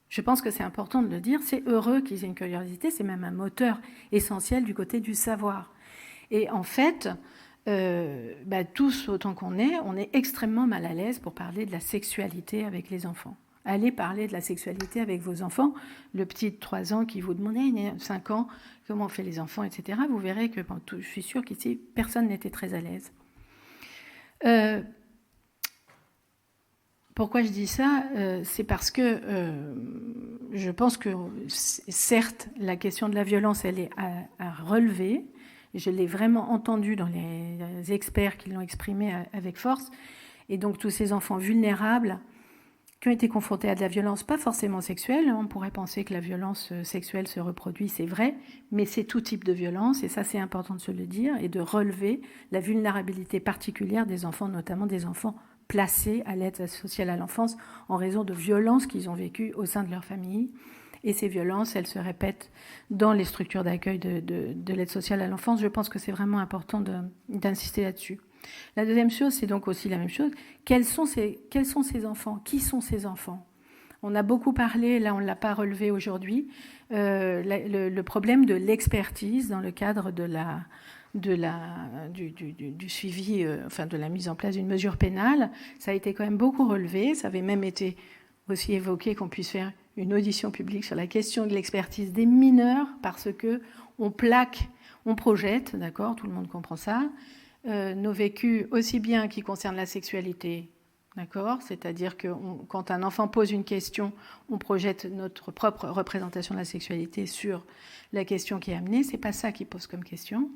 Je pense que c'est important de le dire, c'est heureux qu'ils aient une curiosité, c'est même un moteur essentiel du côté du savoir. Et en fait, tous, autant qu'on est, on est extrêmement mal à l'aise pour parler de la sexualité avec les enfants. Allez parler de la sexualité avec vos enfants, le petit de 3 ans qui vous demandait, 5 ans, comment on fait les enfants, etc. Vous verrez que je suis sûre qu'ici, personne n'était très à l'aise. Pourquoi je dis ça? C'est parce que je pense que, certes, la question de la violence, elle est à relever. Je l'ai vraiment entendu dans les experts qui l'ont exprimé avec force. Et donc, tous ces enfants vulnérables qui ont été confrontés à de la violence, pas forcément sexuelle. On pourrait penser que la violence sexuelle se reproduit, c'est vrai, mais c'est tout type de violence, et ça c'est important de se le dire, et de relever la vulnérabilité particulière des enfants, notamment des enfants placés à l'aide sociale à l'enfance en raison de violences qu'ils ont vécues au sein de leur famille. Et ces violences, elles se répètent dans les structures d'accueil de l'aide sociale à l'enfance. Je pense que c'est vraiment important d'insister là-dessus. La deuxième chose, c'est donc aussi la même chose. Quels sont ces enfants? Qui sont ces enfants? On a beaucoup parlé, là on ne l'a pas relevé aujourd'hui, le problème de l'expertise dans le cadre du suivi, de la mise en place d'une mesure pénale. Ça a été quand même beaucoup relevé. Ça avait même été aussi évoqué qu'on puisse faire une audition publique sur la question de l'expertise des mineurs, parce que on projette, d'accord, tout le monde comprend ça, nos vécus aussi bien qui concernent la sexualité, d'accord, c'est-à-dire que quand un enfant pose une question, on projette notre propre représentation de la sexualité sur la question qui est amenée. C'est pas ça qu'il pose comme question.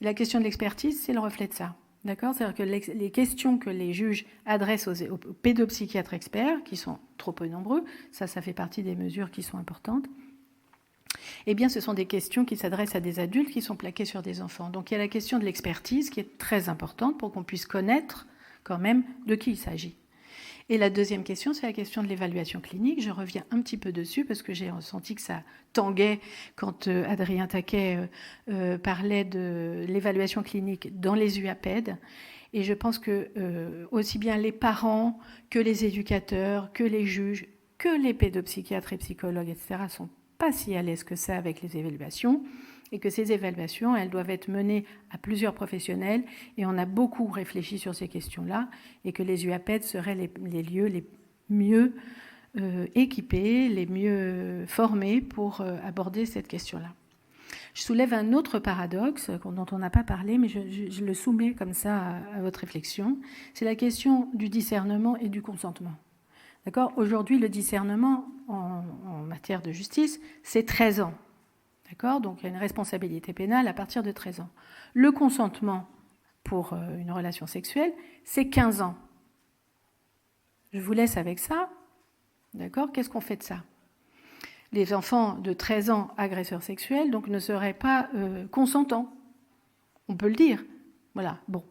Et la question de l'expertise, c'est le reflet de ça. D'accord ? C'est-à-dire que les questions que les juges adressent aux pédopsychiatres experts, qui sont trop peu nombreux, ça fait partie des mesures qui sont importantes, eh bien, ce sont des questions qui s'adressent à des adultes qui sont plaqués sur des enfants. Donc, il y a la question de l'expertise qui est très importante pour qu'on puisse connaître quand même de qui il s'agit. Et la deuxième question, c'est la question de l'évaluation clinique. Je reviens un petit peu dessus parce que j'ai ressenti que ça tanguait quand Adrien Taquet parlait de l'évaluation clinique dans les UAPED. Et je pense que aussi bien les parents que les éducateurs, que les juges, que les pédopsychiatres et psychologues, etc., sont pas si à l'aise que ça avec les évaluations, et que ces évaluations, elles doivent être menées à plusieurs professionnels, et on a beaucoup réfléchi sur ces questions-là, et que les UAPED seraient les lieux les mieux équipés, les mieux formés pour aborder cette question-là. Je soulève un autre paradoxe dont on n'a pas parlé, mais je le soumets comme ça à votre réflexion, c'est la question du discernement et du consentement. D'accord ? Aujourd'hui, le discernement en matière de justice, c'est 13 ans. D'accord ? Donc, il y a une responsabilité pénale à partir de 13 ans. Le consentement pour une relation sexuelle, c'est 15 ans. Je vous laisse avec ça. D'accord ? Qu'est-ce qu'on fait de ça ? Les enfants de 13 ans agresseurs sexuels donc, ne seraient pas consentants. On peut le dire. Voilà, bon.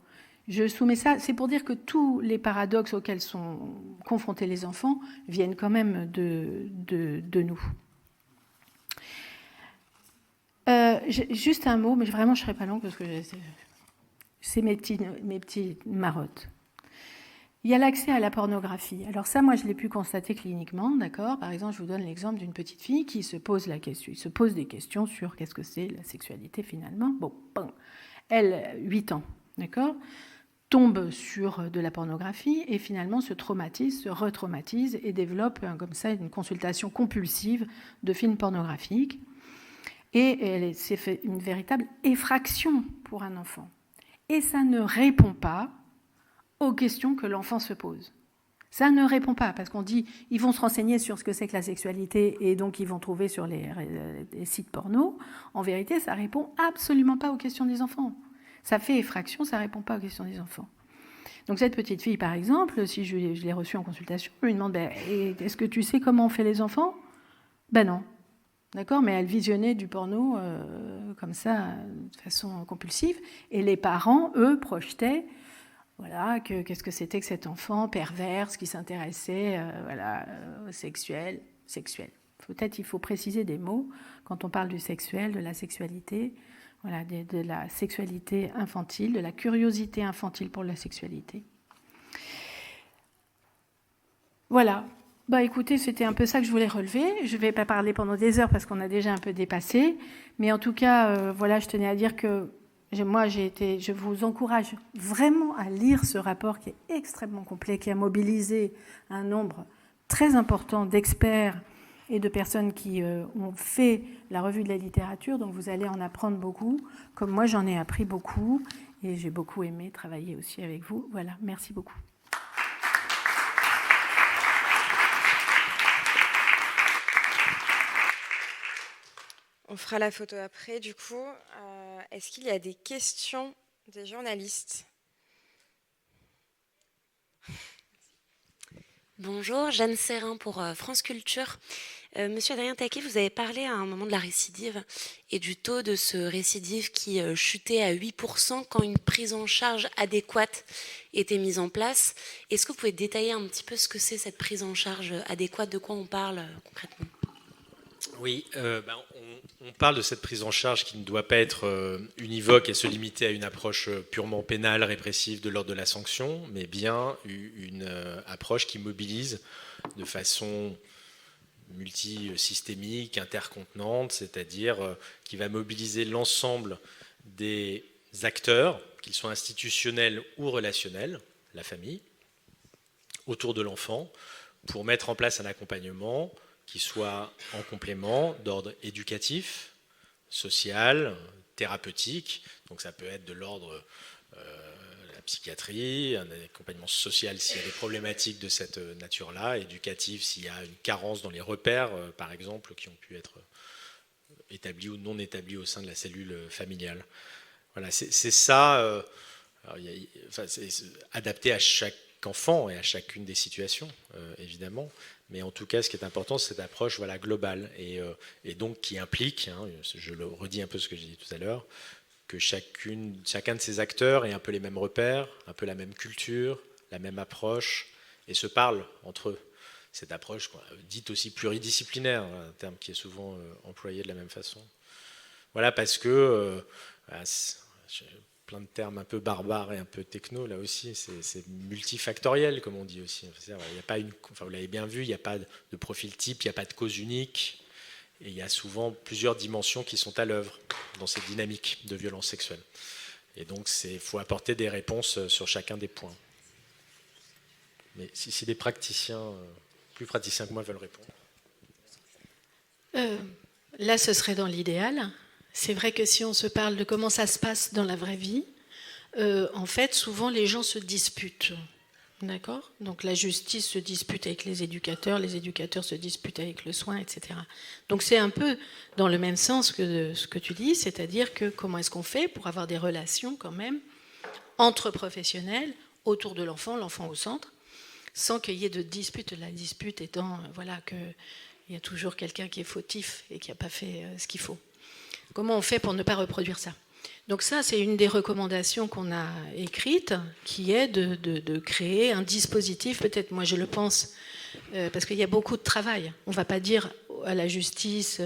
Je soumets ça, c'est pour dire que tous les paradoxes auxquels sont confrontés les enfants viennent quand même de nous. Juste un mot, mais vraiment je ne serai pas longue parce que c'est mes petites marottes. Il y a l'accès à la pornographie. Alors ça, moi, je l'ai pu constater cliniquement, d'accord ? Par exemple, je vous donne l'exemple d'une petite fille qui se pose des questions sur qu'est-ce que c'est la sexualité finalement. Bon, elle, 8 ans, d'accord ? Tombe sur de la pornographie et finalement se traumatise, se retraumatise et développe comme ça une consultation compulsive de films pornographiques. Et c'est fait une véritable effraction pour un enfant. Et ça ne répond pas aux questions que l'enfant se pose. Ça ne répond pas, parce qu'on dit ils vont se renseigner sur ce que c'est que la sexualité et donc ils vont trouver sur les sites porno. En vérité, ça ne répond absolument pas aux questions des enfants. Ça fait effraction, ça ne répond pas aux questions des enfants. Donc cette petite fille, par exemple, si je l'ai reçue en consultation, je lui demande, est-ce que tu sais comment on fait les enfants ? Ben non. D'accord, mais elle visionnait du porno comme ça, de façon compulsive. Et les parents, eux, projetaient, voilà, qu'est-ce que c'était que cet enfant perverse qui s'intéressait au sexuel. Peut-être il faut préciser des mots quand on parle du sexuel, de la sexualité, voilà, de la sexualité infantile, de la curiosité infantile pour la sexualité. Voilà. Écoutez, c'était un peu ça que je voulais relever. Je ne vais pas parler pendant des heures parce qu'on a déjà un peu dépassé. Mais en tout cas, je tenais à dire que je vous encourage vraiment à lire ce rapport qui est extrêmement complet, qui a mobilisé un nombre très important d'experts et de personnes qui ont fait la revue de la littérature. Donc vous allez en apprendre beaucoup, comme moi j'en ai appris beaucoup. Et j'ai beaucoup aimé travailler aussi avec vous. Voilà, merci beaucoup. On fera la photo après, du coup. Est-ce qu'il y a des questions des journalistes ? Bonjour, Jeanne Serrin pour France Culture. Monsieur Adrien Taquet, vous avez parlé à un moment de la récidive et du taux de ce récidive qui chutait à 8% quand une prise en charge adéquate était mise en place. Est-ce que vous pouvez détailler un petit peu ce que c'est cette prise en charge adéquate, de quoi on parle concrètement ? Oui, on parle de cette prise en charge qui ne doit pas être univoque et se limiter à une approche purement pénale, répressive de l'ordre de la sanction, mais bien une approche qui mobilise de façon multisystémique, intercontenante, c'est-à-dire qui va mobiliser l'ensemble des acteurs, qu'ils soient institutionnels ou relationnels, la famille, autour de l'enfant, pour mettre en place un accompagnement qui soit en complément d'ordre éducatif, social, thérapeutique. Donc ça peut être de l'ordre de la psychiatrie, un accompagnement social s'il y a des problématiques de cette nature-là, éducatif s'il y a une carence dans les repères, par exemple, qui ont pu être établis ou non établis au sein de la cellule familiale. Voilà, c'est ça, c'est adapté à chaque enfant et à chacune des situations, évidemment. Mais en tout cas, ce qui est important, c'est cette approche globale et donc qui implique, je le redis un peu ce que j'ai dit tout à l'heure, que chacun de ces acteurs ait un peu les mêmes repères, un peu la même culture, la même approche, et se parlent entre eux. Cette approche dite aussi pluridisciplinaire, un terme qui est souvent employé de la même façon. Voilà, parce que plein de termes un peu barbares et un peu techno, là aussi, c'est multifactoriel, comme on dit aussi. Il y a pas vous l'avez bien vu, il n'y a pas de profil type, il n'y a pas de cause unique, et il y a souvent plusieurs dimensions qui sont à l'œuvre dans cette dynamique de violence sexuelle. Et donc, il faut apporter des réponses sur chacun des points. Mais si des praticiens, plus praticiens que moi, veulent répondre. Là, ce serait dans l'idéal. C'est vrai que si on se parle de comment ça se passe dans la vraie vie, en fait, souvent les gens se disputent. D'accord ? Donc la justice se dispute avec les éducateurs se disputent avec le soin, etc. Donc c'est un peu dans le même sens que ce que tu dis, c'est-à-dire que comment est-ce qu'on fait pour avoir des relations quand même entre professionnels autour de l'enfant au centre, sans qu'il y ait de dispute. La dispute étant, qu'il y a toujours quelqu'un qui est fautif et qui n'a pas fait ce qu'il faut. Comment on fait pour ne pas reproduire ça ? Donc ça, c'est une des recommandations qu'on a écrites, qui est de créer un dispositif, peut-être, moi je le pense, parce qu'il y a beaucoup de travail. On ne va pas dire à la justice,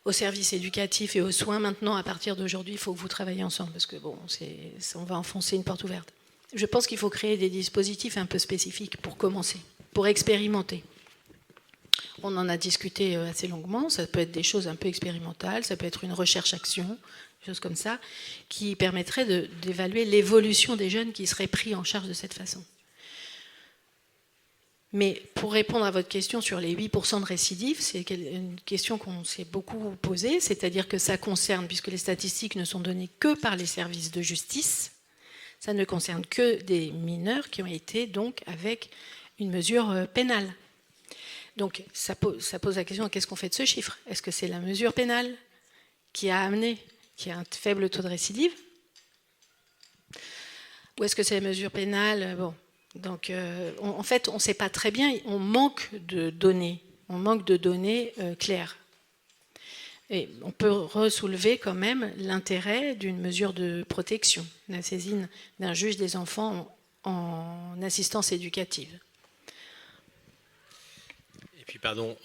au service éducatif et aux soins, maintenant, à partir d'aujourd'hui, il faut que vous travaillez ensemble, parce que on va enfoncer une porte ouverte. Je pense qu'il faut créer des dispositifs un peu spécifiques pour commencer, pour expérimenter. On en a discuté assez longuement, ça peut être des choses un peu expérimentales, ça peut être une recherche-action, des choses comme ça, qui permettraient d'évaluer l'évolution des jeunes qui seraient pris en charge de cette façon. Mais pour répondre à votre question sur les 8% de récidives, c'est une question qu'on s'est beaucoup posée, c'est-à-dire que ça concerne, puisque les statistiques ne sont données que par les services de justice, ça ne concerne que des mineurs qui ont été donc avec une mesure pénale. Donc ça pose la question, qu'est-ce qu'on fait de ce chiffre ? Est-ce que c'est la mesure pénale qui a amené qu'il y a un faible taux de récidive ? ou est-ce que c'est la mesure pénale? Bon, donc en fait, on ne sait pas très bien. On manque de données. On manque de données claires. Et on peut ressoulever quand même l'intérêt d'une mesure de protection, la saisine d'un juge des enfants en assistance éducative. Et puis, pardon,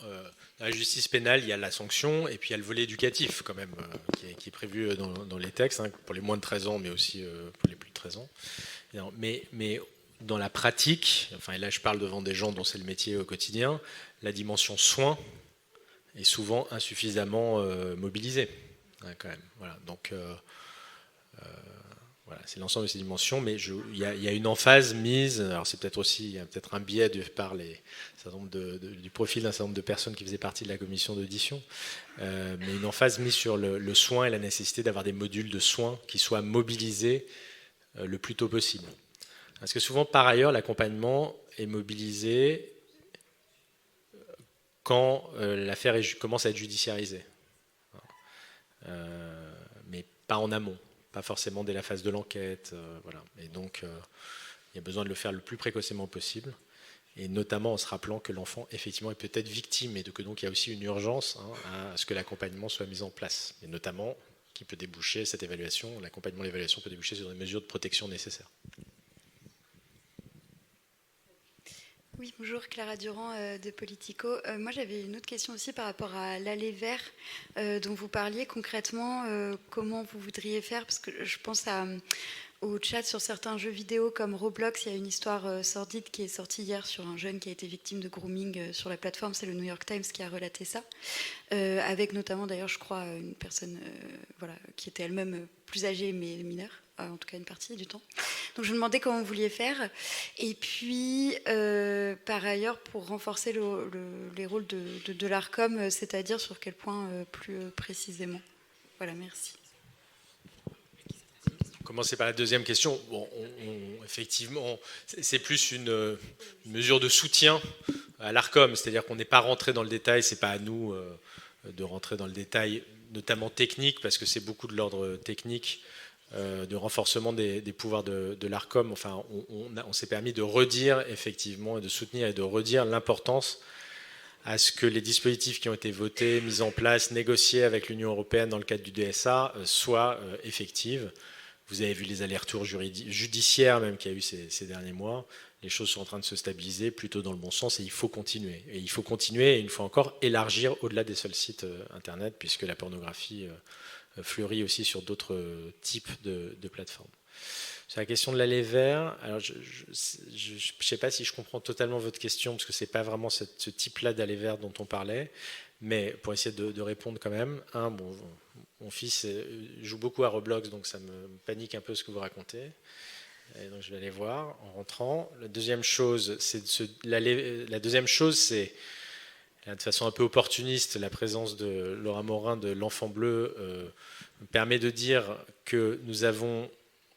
dans la justice pénale, il y a la sanction, et puis il y a le volet éducatif, quand même, qui est prévu dans les textes, hein, pour les moins de 13 ans, mais aussi pour les plus de 13 ans. Mais dans la pratique, enfin, et là je parle devant des gens dont c'est le métier au quotidien, la dimension soins est souvent insuffisamment mobilisée, hein, quand même. Voilà, donc, voilà, c'est l'ensemble de ces dimensions, mais il y a une emphase mise, alors c'est peut-être aussi, il y a peut-être un biais par du profil d'un certain nombre de personnes qui faisaient partie de la commission d'audition, mais une emphase mise sur le soin et la nécessité d'avoir des modules de soins qui soient mobilisés le plus tôt possible. Parce que souvent, par ailleurs, l'accompagnement est mobilisé quand l'affaire commence à être judiciarisée, mais pas en amont. Pas forcément dès la phase de l'enquête, voilà. Et donc, il y a besoin de le faire le plus précocement possible, et notamment en se rappelant que l'enfant, effectivement, est peut-être victime, et que donc il y a aussi une urgence, hein, à ce que l'accompagnement soit mis en place, et notamment qui peut déboucher cette évaluation, l'accompagnement de l'évaluation peut déboucher sur des mesures de protection nécessaires. Oui, bonjour, Clara Durand de Politico. Moi, j'avais une autre question aussi par rapport à l'aller vers dont vous parliez concrètement. Comment vous voudriez faire? Parce que je pense au chat sur certains jeux vidéo comme Roblox. Il y a une histoire sordide qui est sortie hier sur un jeune qui a été victime de grooming sur la plateforme. C'est le New York Times qui a relaté ça. Avec notamment, d'ailleurs, je crois, une personne voilà, qui était elle-même plus âgée mais mineure. En tout cas une partie du temps. Donc je me demandais comment vous vouliez faire. Et puis, par ailleurs, pour renforcer les rôles de l'ARCOM, c'est-à-dire sur quel point plus précisément? Voilà, merci. Commencer par la deuxième question. Bon, effectivement, c'est plus une mesure de soutien à l'ARCOM, c'est-à-dire qu'on n'est pas rentré dans le détail, c'est pas à nous de rentrer dans le détail, notamment technique, parce que c'est beaucoup de l'ordre technique, de renforcement des pouvoirs de l'ARCOM. Enfin, on s'est permis de redire, effectivement, et de soutenir et de redire l'importance à ce que les dispositifs qui ont été votés, mis en place, négociés avec l'Union européenne dans le cadre du DSA soient effectifs. Vous avez vu les allers-retours judiciaires même qu'il y a eu ces derniers mois. Les choses sont en train de se stabiliser plutôt dans le bon sens, et il faut continuer. Et il faut continuer, et une fois encore, élargir au-delà des seuls sites Internet, puisque la pornographie fleurit aussi sur d'autres types de plateformes. Sur la question de l'aller vers, alors je ne sais pas si je comprends totalement votre question, parce que ce n'est pas vraiment ce type-là d'aller vers dont on parlait, mais pour essayer de répondre quand même, bon, mon fils joue beaucoup à Roblox, donc ça me panique un peu ce que vous racontez. Et donc je vais aller voir en rentrant. La deuxième chose, c'est de façon un peu opportuniste, la présence de Laura Morin de l'Enfant Bleu me permet de dire que nous avons,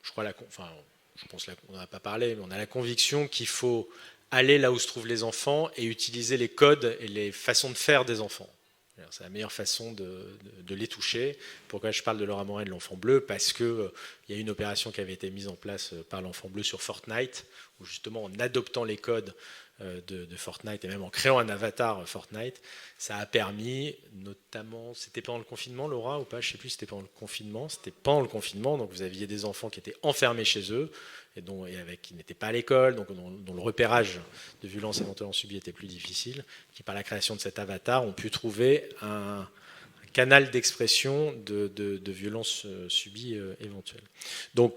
je pense qu'on n'en a pas parlé, mais on a la conviction qu'il faut aller là où se trouvent les enfants et utiliser les codes et les façons de faire des enfants. C'est la meilleure façon de les toucher. Pourquoi je parle de Laura Morin et de l'Enfant Bleu? Parce qu'il y a une opération qui avait été mise en place par l'Enfant Bleu sur Fortnite, où justement en adoptant les codes de Fortnite et même en créant un avatar Fortnite, ça a permis, notamment, c'était pendant le confinement, Laura, ou pas? Je ne sais plus si c'était pendant le confinement. C'était pendant le confinement, donc vous aviez des enfants qui étaient enfermés chez eux qui n'étaient pas à l'école, donc dont le repérage de violences éventuellement subies était plus difficile, qui par la création de cet avatar ont pu trouver un canal d'expression de violences subies éventuelles. Donc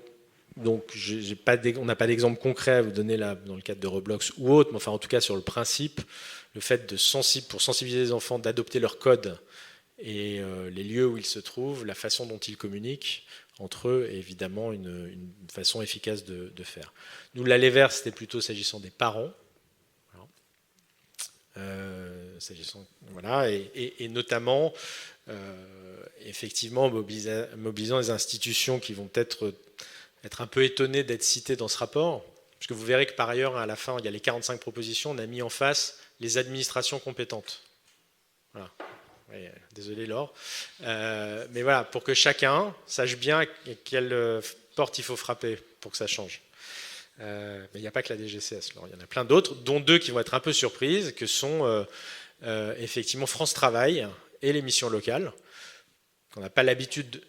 on n'a pas d'exemple concret à vous donner là, dans le cadre de Roblox ou autre, mais enfin, en tout cas sur le principe, le fait pour sensibiliser les enfants, d'adopter leur code et les lieux où ils se trouvent, la façon dont ils communiquent entre eux est évidemment une façon efficace de faire. Nous, l'aller vers, c'était plutôt s'agissant des parents, voilà, et notamment effectivement mobilisant les institutions qui vont peut-être être un peu étonné d'être cité dans ce rapport, parce que vous verrez que par ailleurs, à la fin, il y a les 45 propositions, on a mis en face les administrations compétentes. Voilà. Oui, désolé Laure. Mais voilà, pour que chacun sache bien quelle porte il faut frapper pour que ça change. Mais il n'y a pas que la DGCS, il y en a plein d'autres, dont 2 qui vont être un peu surprises, que sont effectivement France Travail et les missions locales, qu'on n'a pas l'habitude,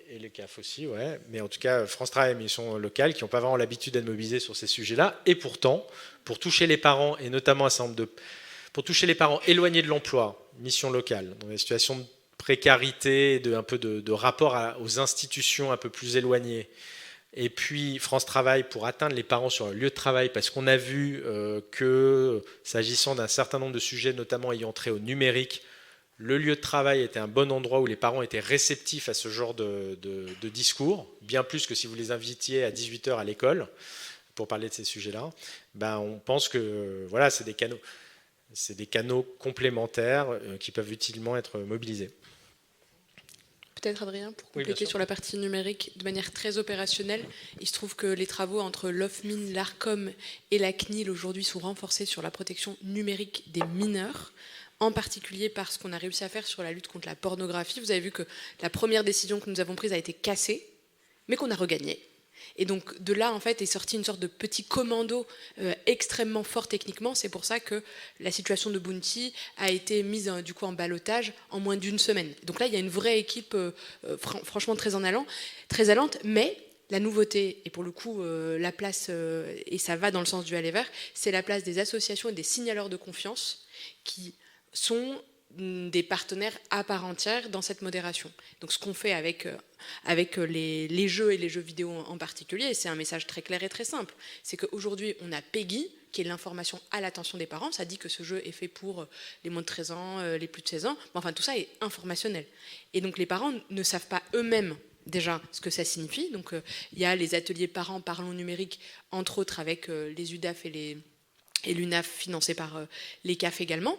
et le CAF aussi, ouais, mais en tout cas France Travail et les missions locales, qui n'ont pas vraiment l'habitude d'être mobilisées sur ces sujets-là, et pourtant, pour toucher les parents, et notamment un certain nombre pour toucher les parents éloignés de l'emploi, missions locales, dans des situations de précarité, un peu de rapport aux institutions un peu plus éloignées, et puis France Travail pour atteindre les parents sur le lieu de travail, parce qu'on a vu que, s'agissant d'un certain nombre de sujets, notamment ayant trait au numérique, le lieu de travail était un bon endroit où les parents étaient réceptifs à ce genre de discours, bien plus que si vous les invitiez à 18h à l'école pour parler de ces sujets-là. On pense que voilà, c'est des canaux complémentaires qui peuvent utilement être mobilisés. Peut-être Adrien, pour compléter sur la partie numérique de manière très opérationnelle, il se trouve que les travaux entre l'OFMIN, l'ARCOM et la CNIL aujourd'hui sont renforcés sur la protection numérique des mineurs, en particulier par ce qu'on a réussi à faire sur la lutte contre la pornographie. Vous avez vu que la première décision que nous avons prise a été cassée, mais qu'on a regagnée. Et donc de là, en fait, est sorti une sorte de petit commando extrêmement fort techniquement. C'est pour ça que la situation de Bounty a été mise du coup en ballottage en moins d'1 semaine. Donc là, il y a une vraie équipe franchement très allante, mais la nouveauté, et pour le coup, la place, et ça va dans le sens du aller vers, c'est la place des associations et des signaleurs de confiance qui sont des partenaires à part entière dans cette modération. Donc ce qu'on fait avec les jeux et les jeux vidéo en particulier, c'est un message très clair et très simple, c'est qu'aujourd'hui on a PEGI, qui est l'information à l'attention des parents, ça dit que ce jeu est fait pour les moins de 13 ans, les plus de 16 ans, mais enfin tout ça est informationnel. Et donc les parents ne savent pas eux-mêmes déjà ce que ça signifie. Donc il y a les ateliers parents parlons numérique, entre autres avec les UDAF et l'UNAF financés par les CAF également,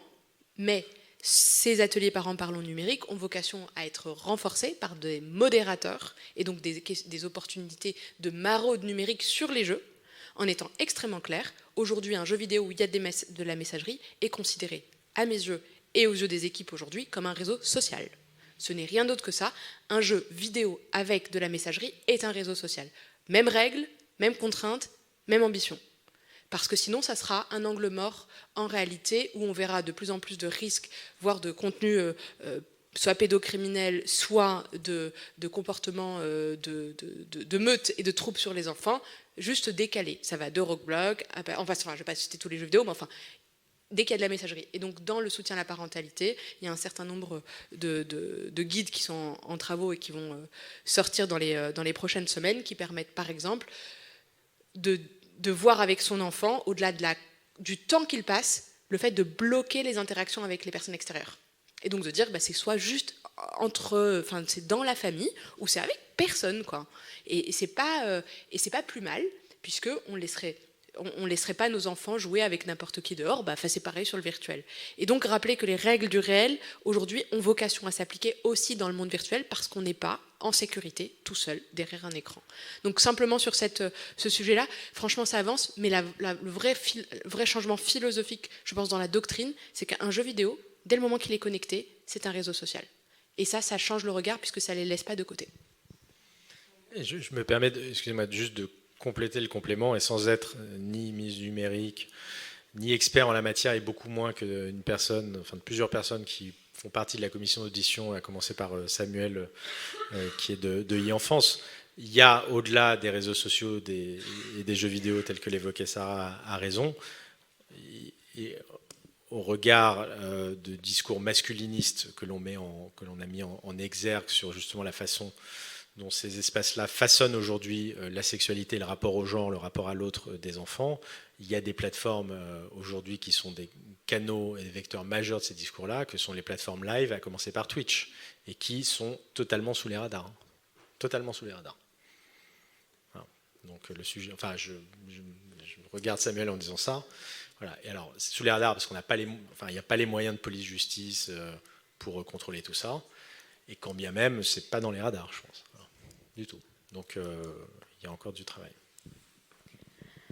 mais ces ateliers parents parlons numérique ont vocation à être renforcés par des modérateurs et donc des opportunités de maraude numérique sur les jeux, en étant extrêmement clair. Aujourd'hui, un jeu vidéo où il y a de la messagerie est considéré, à mes yeux et aux yeux des équipes aujourd'hui, comme un réseau social. Ce n'est rien d'autre que ça. Un jeu vidéo avec de la messagerie est un réseau social. Même règles, même contraintes, même ambition. Parce que sinon, ça sera un angle mort en réalité, où on verra de plus en plus de risques, voire de contenus soit pédocriminels, soit de comportements de meutes et de troubles sur les enfants, juste décalés. Ça va de Rockblock, enfin, je ne vais pas citer tous les jeux vidéo, mais enfin, dès qu'il y a de la messagerie. Et donc, dans le soutien à la parentalité, il y a un certain nombre de guides qui sont en travaux et qui vont sortir dans les prochaines semaines, qui permettent, par exemple, de voir avec son enfant, au-delà du temps qu'il passe, le fait de bloquer les interactions avec les personnes extérieures. Et donc de dire, c'est soit juste c'est dans la famille, ou c'est avec personne, quoi. Et c'est pas plus mal, puisqu'on ne laisserait pas nos enfants jouer avec n'importe qui dehors, c'est pareil sur le virtuel. Et donc rappeler que les règles du réel, aujourd'hui, ont vocation à s'appliquer aussi dans le monde virtuel, parce qu'on n'est pas en sécurité, tout seul, derrière un écran. Donc simplement sur ce sujet-là, franchement ça avance, mais le vrai changement philosophique, je pense, dans la doctrine, c'est qu'un jeu vidéo, dès le moment qu'il est connecté, c'est un réseau social. Et ça change le regard, puisque ça ne les laisse pas de côté. Et je me permets, excusez-moi, juste de compléter le complément, et sans être ni mise numérique, ni expert en la matière, et beaucoup moins que plusieurs personnes qui font partie de la commission d'audition, à commencer par Samuel, qui est de e-enfance. Il y a, au-delà des réseaux sociaux et des jeux vidéo tels que l'évoquait Sarah à raison, et au regard de discours masculinistes que l'on a mis en exergue sur justement la façon dont ces espaces-là façonnent aujourd'hui la sexualité, le rapport au genre, le rapport à l'autre des enfants. Il y a des plateformes aujourd'hui qui sont des canaux et des vecteurs majeurs de ces discours-là, que sont les plateformes live, à commencer par Twitch, et qui sont totalement sous les radars. Totalement sous les radars. Voilà. Donc le sujet, je regarde Samuel en disant ça. Voilà. Et alors, c'est sous les radars parce qu'on n'a pas il n'y a pas les moyens de police-justice pour contrôler tout ça. Et quand bien même, c'est pas dans les radars, je pense. Voilà. Du tout. Donc, il y a encore du travail.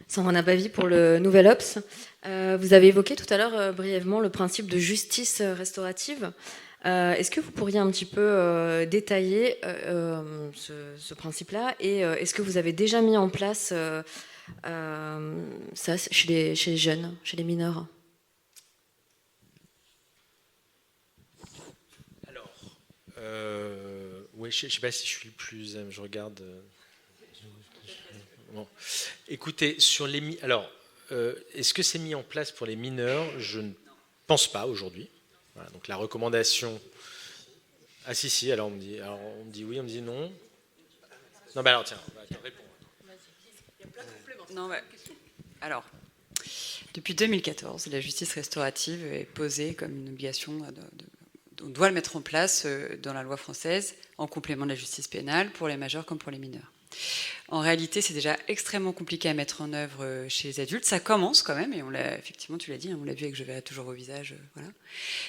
Sandrine Bavi pour le Nouvel Obs. Vous avez évoqué tout à l'heure brièvement le principe de justice restaurative. Est-ce que vous pourriez un petit peu détailler ce principe-là, et est-ce que vous avez déjà mis en place ça, chez les jeunes, chez les mineurs? Alors, oui, je ne sais pas si je suis le plus... je regarde... Bon. Écoutez, sur les... Alors, est-ce que c'est mis en place pour les mineurs? Je ne pense pas aujourd'hui. Voilà, donc la recommandation... Ah si, alors on me dit oui, on me dit non. Non, alors tiens, réponds. Non, alors, depuis 2014, la justice restaurative est posée comme une obligation, on doit le mettre en place dans la loi française, en complément de la justice pénale, pour les majeurs comme pour les mineurs. En réalité, c'est déjà extrêmement compliqué à mettre en œuvre chez les adultes. Ça commence quand même, et on l'a, effectivement, tu l'as dit, on l'a vu avec Je verrai toujours au visage. Voilà.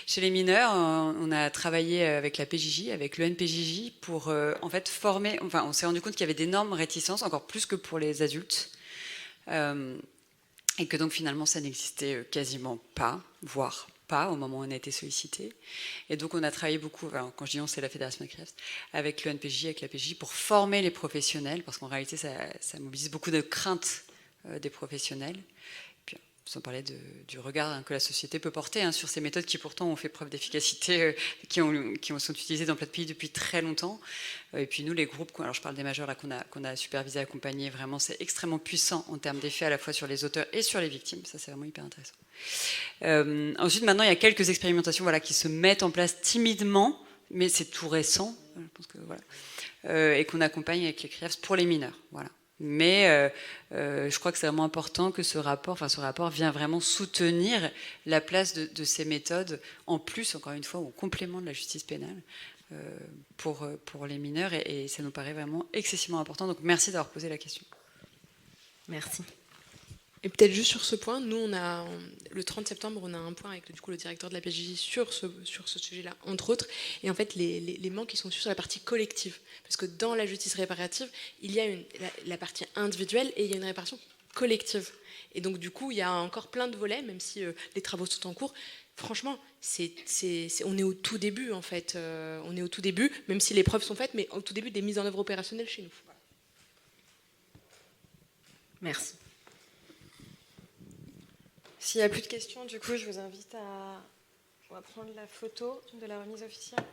Chez les mineurs, on a travaillé avec la PJJ, avec l'ENPJJ, pour en fait former. Enfin, on s'est rendu compte qu'il y avait d'énormes réticences, encore plus que pour les adultes, et que donc finalement, ça n'existait quasiment pas, voire pas au moment où on a été sollicité. Et donc on a travaillé beaucoup, alors, quand je dis on, c'est la Fédération des CRIAFS, avec l'ENPJ, avec la PJ, pour former les professionnels, parce qu'en réalité ça mobilise beaucoup de craintes des professionnels. Puis, sans parler du regard que la société peut porter sur ces méthodes qui pourtant ont fait preuve d'efficacité, qui sont utilisées dans plein de pays depuis très longtemps. Et puis nous, les groupes, alors je parle des majeurs là, qu'on a supervisé, accompagné, vraiment c'est extrêmement puissant en termes d'effet à la fois sur les auteurs et sur les victimes. Ça, c'est vraiment hyper intéressant. Ensuite, maintenant, il y a quelques expérimentations qui se mettent en place timidement, mais c'est tout récent, je pense que, et qu'on accompagne avec les CRIAFS pour les mineurs. Voilà. Mais je crois que c'est vraiment important que ce rapport vient vraiment soutenir la place de ces méthodes, en plus, encore une fois, au complément de la justice pénale, pour les mineurs, et ça nous paraît vraiment excessivement important. Donc merci d'avoir posé la question. Merci. Et peut-être juste sur ce point, nous, le 30 septembre, on a un point avec le directeur de la PJJ sur ce sujet-là, entre autres. Et en fait, les manques, ils sont sur la partie collective. Parce que dans la justice réparative, il y a la partie individuelle et il y a une réparation collective. Et donc, du coup, il y a encore plein de volets, même si les travaux sont en cours. Franchement, on est au tout début, en fait. On est au tout début, même si les preuves sont faites, mais au tout début des mises en œuvre opérationnelles chez nous. Merci. S'il n'y a plus de questions, du coup, je vous invite à prendre la photo de la remise officielle.